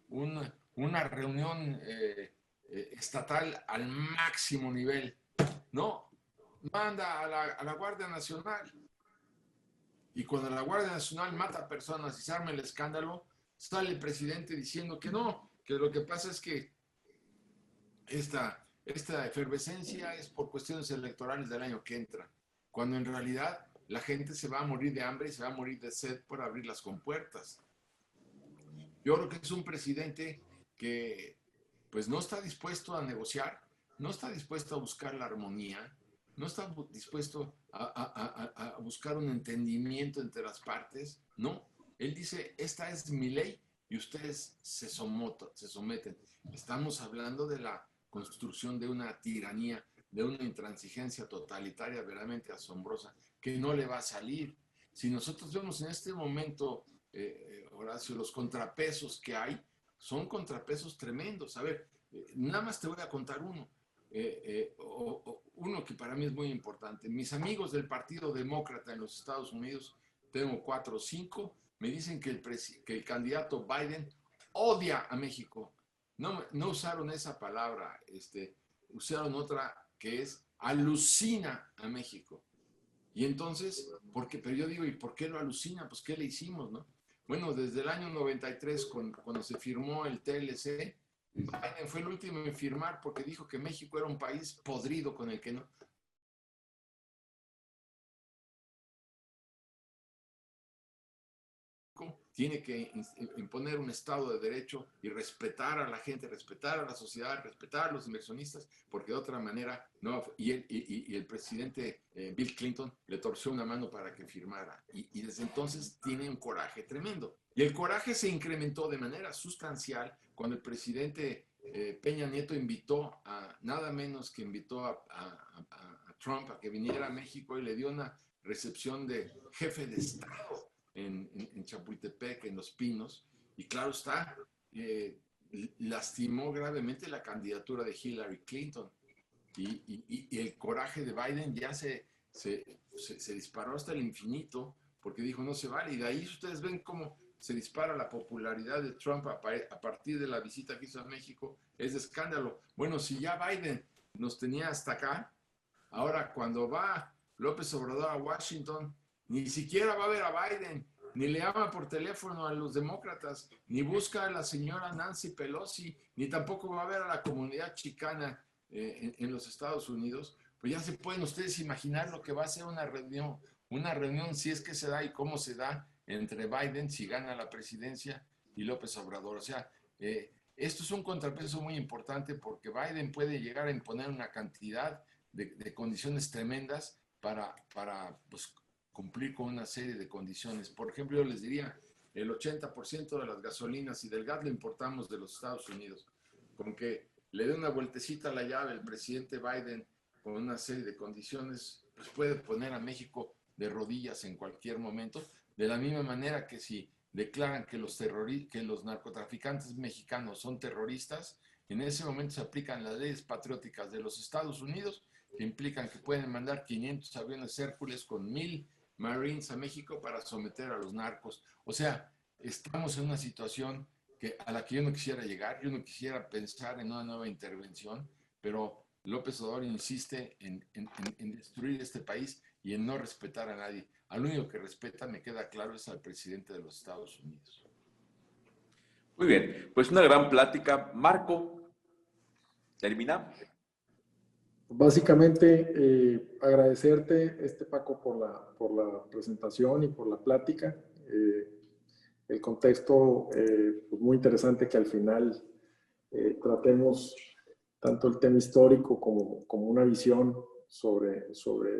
una reunión estatal al máximo nivel. No, manda a la Guardia Nacional. Y cuando la Guardia Nacional mata personas y se arma el escándalo, sale el presidente diciendo que no, que lo que pasa es que esta efervescencia es por cuestiones electorales del año que entra, cuando en realidad la gente se va a morir de hambre y se va a morir de sed por abrir las compuertas. Yo creo que es un presidente que pues no está dispuesto a negociar, no está dispuesto a buscar la armonía, no está dispuesto a buscar un entendimiento entre las partes, no. Él dice, esta es mi ley y ustedes se someten. Estamos hablando de la construcción de una tiranía, de una intransigencia totalitaria verdaderamente asombrosa, que no le va a salir. Si nosotros vemos en este momento, Horacio, los contrapesos que hay, son contrapesos tremendos. A ver, nada más te voy a contar uno. Uno que para mí es muy importante. Mis amigos del Partido Demócrata en los Estados Unidos, tengo 4 o 5, me dicen que el candidato Biden odia a México. No usaron esa palabra, usaron otra que es alucina a México. Y entonces, pero yo digo, ¿y por qué lo alucina? Pues, ¿qué le hicimos, no? Bueno, desde el año 93, cuando se firmó el TLC, Biden fue el último en firmar porque dijo que México era un país podrido con el que no tiene que imponer un Estado de Derecho y respetar a la gente, respetar a la sociedad, respetar a los inversionistas, porque de otra manera no. Y el presidente Bill Clinton le torció una mano para que firmara. Y desde entonces tiene un coraje tremendo. Y el coraje se incrementó de manera sustancial cuando el presidente Peña Nieto invitó nada menos que invitó a Trump a que viniera a México y le dio una recepción de jefe de Estado en Chapultepec, en Los Pinos, y claro está, lastimó gravemente la candidatura de Hillary Clinton. Y el coraje de Biden ya se disparó hasta el infinito, porque dijo, no se vale. Y de ahí ustedes ven cómo se dispara la popularidad de Trump a partir de la visita que hizo a México. Es de escándalo. Bueno, si ya Biden nos tenía hasta acá, ahora cuando va López Obrador a Washington, ni siquiera va a ver a Biden, ni le llama por teléfono a los demócratas, ni busca a la señora Nancy Pelosi, ni tampoco va a ver a la comunidad chicana en los Estados Unidos. Pues ya se pueden ustedes imaginar lo que va a ser una reunión si es que se da y cómo se da entre Biden, si gana la presidencia, y López Obrador. O sea, esto es un contrapeso muy importante porque Biden puede llegar a imponer una cantidad de condiciones tremendas para pues, cumplir con una serie de condiciones. Por ejemplo, yo les diría, el 80% de las gasolinas y del gas lo importamos de los Estados Unidos. Con que le dé una vueltecita a la llave el presidente Biden con una serie de condiciones, pues puede poner a México de rodillas en cualquier momento, de la misma manera que si declaran que los narcotraficantes mexicanos son terroristas, en ese momento se aplican las leyes patrióticas de los Estados Unidos, que implican que pueden mandar 500 aviones Hércules con 1000 Marines a México para someter a los narcos. O sea, estamos en una situación a la que yo no quisiera llegar. Yo no quisiera pensar en una nueva intervención, pero López Obrador insiste en destruir este país y en no respetar a nadie. Al único que respeta, me queda claro, es al presidente de los Estados Unidos. Muy bien, pues una gran plática. Marco, ¿terminamos? Básicamente, agradecerte, Paco, por la presentación y por la plática. El contexto, pues muy interesante que al final tratemos tanto el tema histórico como una visión sobre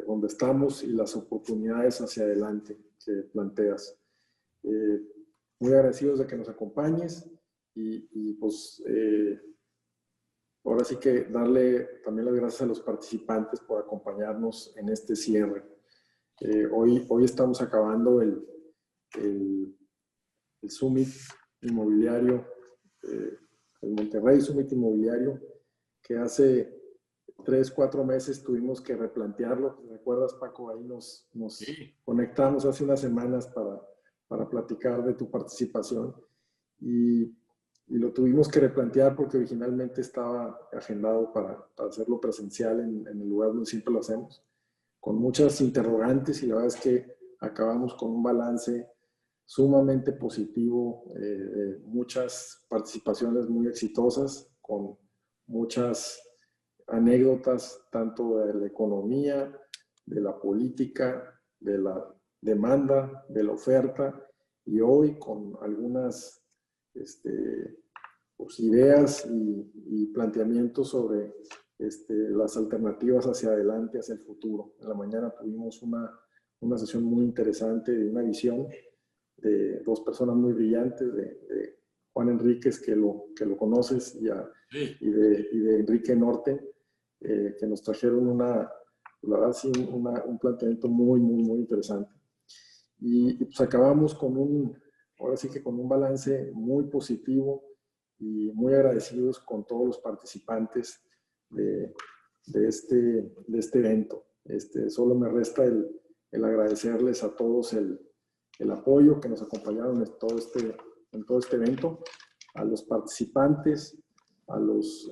dónde estamos y las oportunidades hacia adelante que planteas. Muy agradecidos de que nos acompañes y pues ahora sí que darle también las gracias a los participantes por acompañarnos en este cierre. Hoy estamos acabando el Summit Inmobiliario, el Monterrey Summit Inmobiliario, que hace 3-4 meses tuvimos que replantearlo. ¿Te recuerdas, Paco? Ahí nos Sí. Conectamos hace unas semanas para platicar de tu participación y lo tuvimos que replantear porque originalmente estaba agendado para hacerlo presencial en el lugar donde siempre lo hacemos, con muchas interrogantes, y la verdad es que acabamos con un balance sumamente positivo, muchas participaciones muy exitosas, con muchas anécdotas tanto de la economía, de la política, de la demanda, de la oferta, y hoy con algunas pues, ideas y planteamientos sobre las alternativas hacia adelante, hacia el futuro. En la mañana tuvimos una sesión muy interesante de una visión de dos personas muy brillantes, de Juan Enríquez, que lo conoces, y de Enrique Norte, que nos trajeron la verdad, sí, un planteamiento muy, muy, muy interesante. Y pues acabamos ahora sí que con un balance muy positivo y muy agradecidos con todos los participantes de este evento. Solo me resta el agradecerles a todos el apoyo que nos acompañaron en todo este evento, a los participantes, a los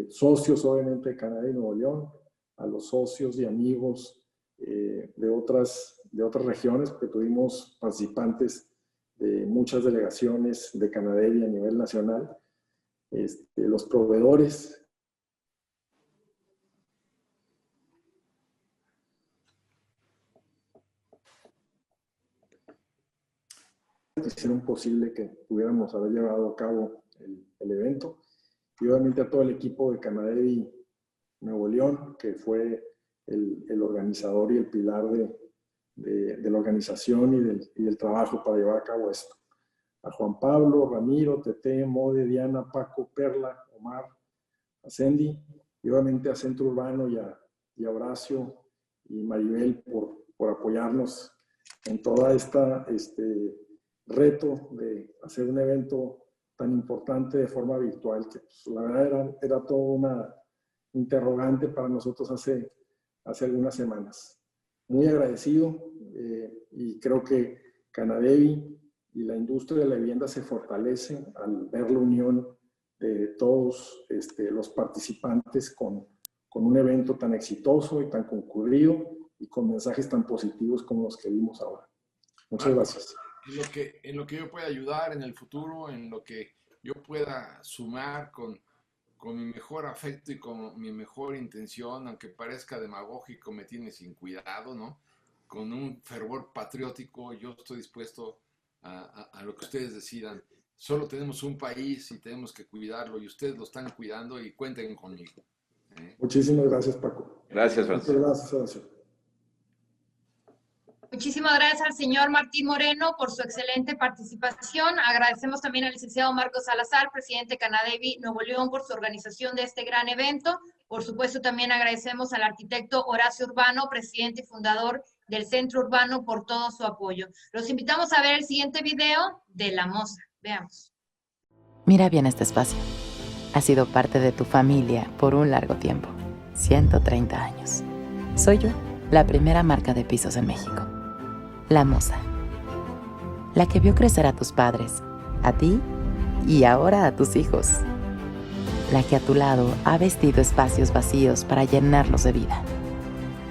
socios, obviamente, de Canadá y Nuevo León, a los socios y amigos de otras regiones, porque tuvimos participantes de muchas delegaciones de Canadevi a nivel nacional, los proveedores. Hicieron posible que pudiéramos haber llevado a cabo el evento, y obviamente a todo el equipo de Canadevi Nuevo León, que fue el organizador y el pilar de la organización y del trabajo para llevar a cabo esto. A Juan Pablo, Ramiro, Tete, Mode, Diana, Paco, Perla, Omar, a Cindy, y obviamente a Centro Urbano y a Horacio y Maribel por apoyarnos en toda reto de hacer un evento tan importante de forma virtual, que pues, la verdad era toda una interrogante para nosotros hace algunas semanas. Muy agradecido, y creo que Canadevi y la industria de la vivienda se fortalece al ver la unión de todos los participantes con un evento tan exitoso y tan concurrido y con mensajes tan positivos como los que vimos ahora. Muchas gracias. En lo que yo pueda ayudar en el futuro, en lo que yo pueda sumar con mi mejor afecto y con mi mejor intención, aunque parezca demagógico, me tiene sin cuidado, ¿no? Con un fervor patriótico, yo estoy dispuesto a lo que ustedes decidan. Solo tenemos un país y tenemos que cuidarlo, y ustedes lo están cuidando, y cuenten conmigo. Muchísimas gracias, Paco. Gracias, Francisco. Muchas gracias, Horacio. Muchísimas gracias al señor Martín Moreno por su excelente participación. Agradecemos también al licenciado Marcos Salazar, presidente de Canadevi Nuevo León, por su organización de este gran evento. Por supuesto, también agradecemos al arquitecto Horacio Urbano, presidente y fundador del Centro Urbano, por todo su apoyo. Los invitamos a ver el siguiente video de La Moza. Veamos. Mira bien este espacio. Ha sido parte de tu familia por un largo tiempo. 130 años. Soy yo, la primera marca de pisos en México. La Moza. La que vio crecer a tus padres, a ti y ahora a tus hijos. La que a tu lado ha vestido espacios vacíos para llenarlos de vida.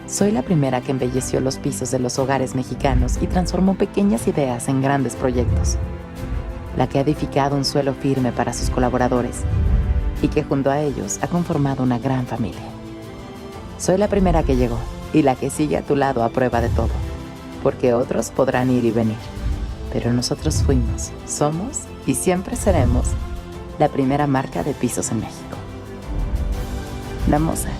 Soy la primera que embelleció los pisos de los hogares mexicanos y transformó pequeñas ideas en grandes proyectos. La que ha edificado un suelo firme para sus colaboradores y que junto a ellos ha conformado una gran familia. Soy la primera que llegó y la que sigue a tu lado a prueba de todo, porque otros podrán ir y venir, pero nosotros fuimos, somos y siempre seremos la primera marca de pisos en México. La Moza.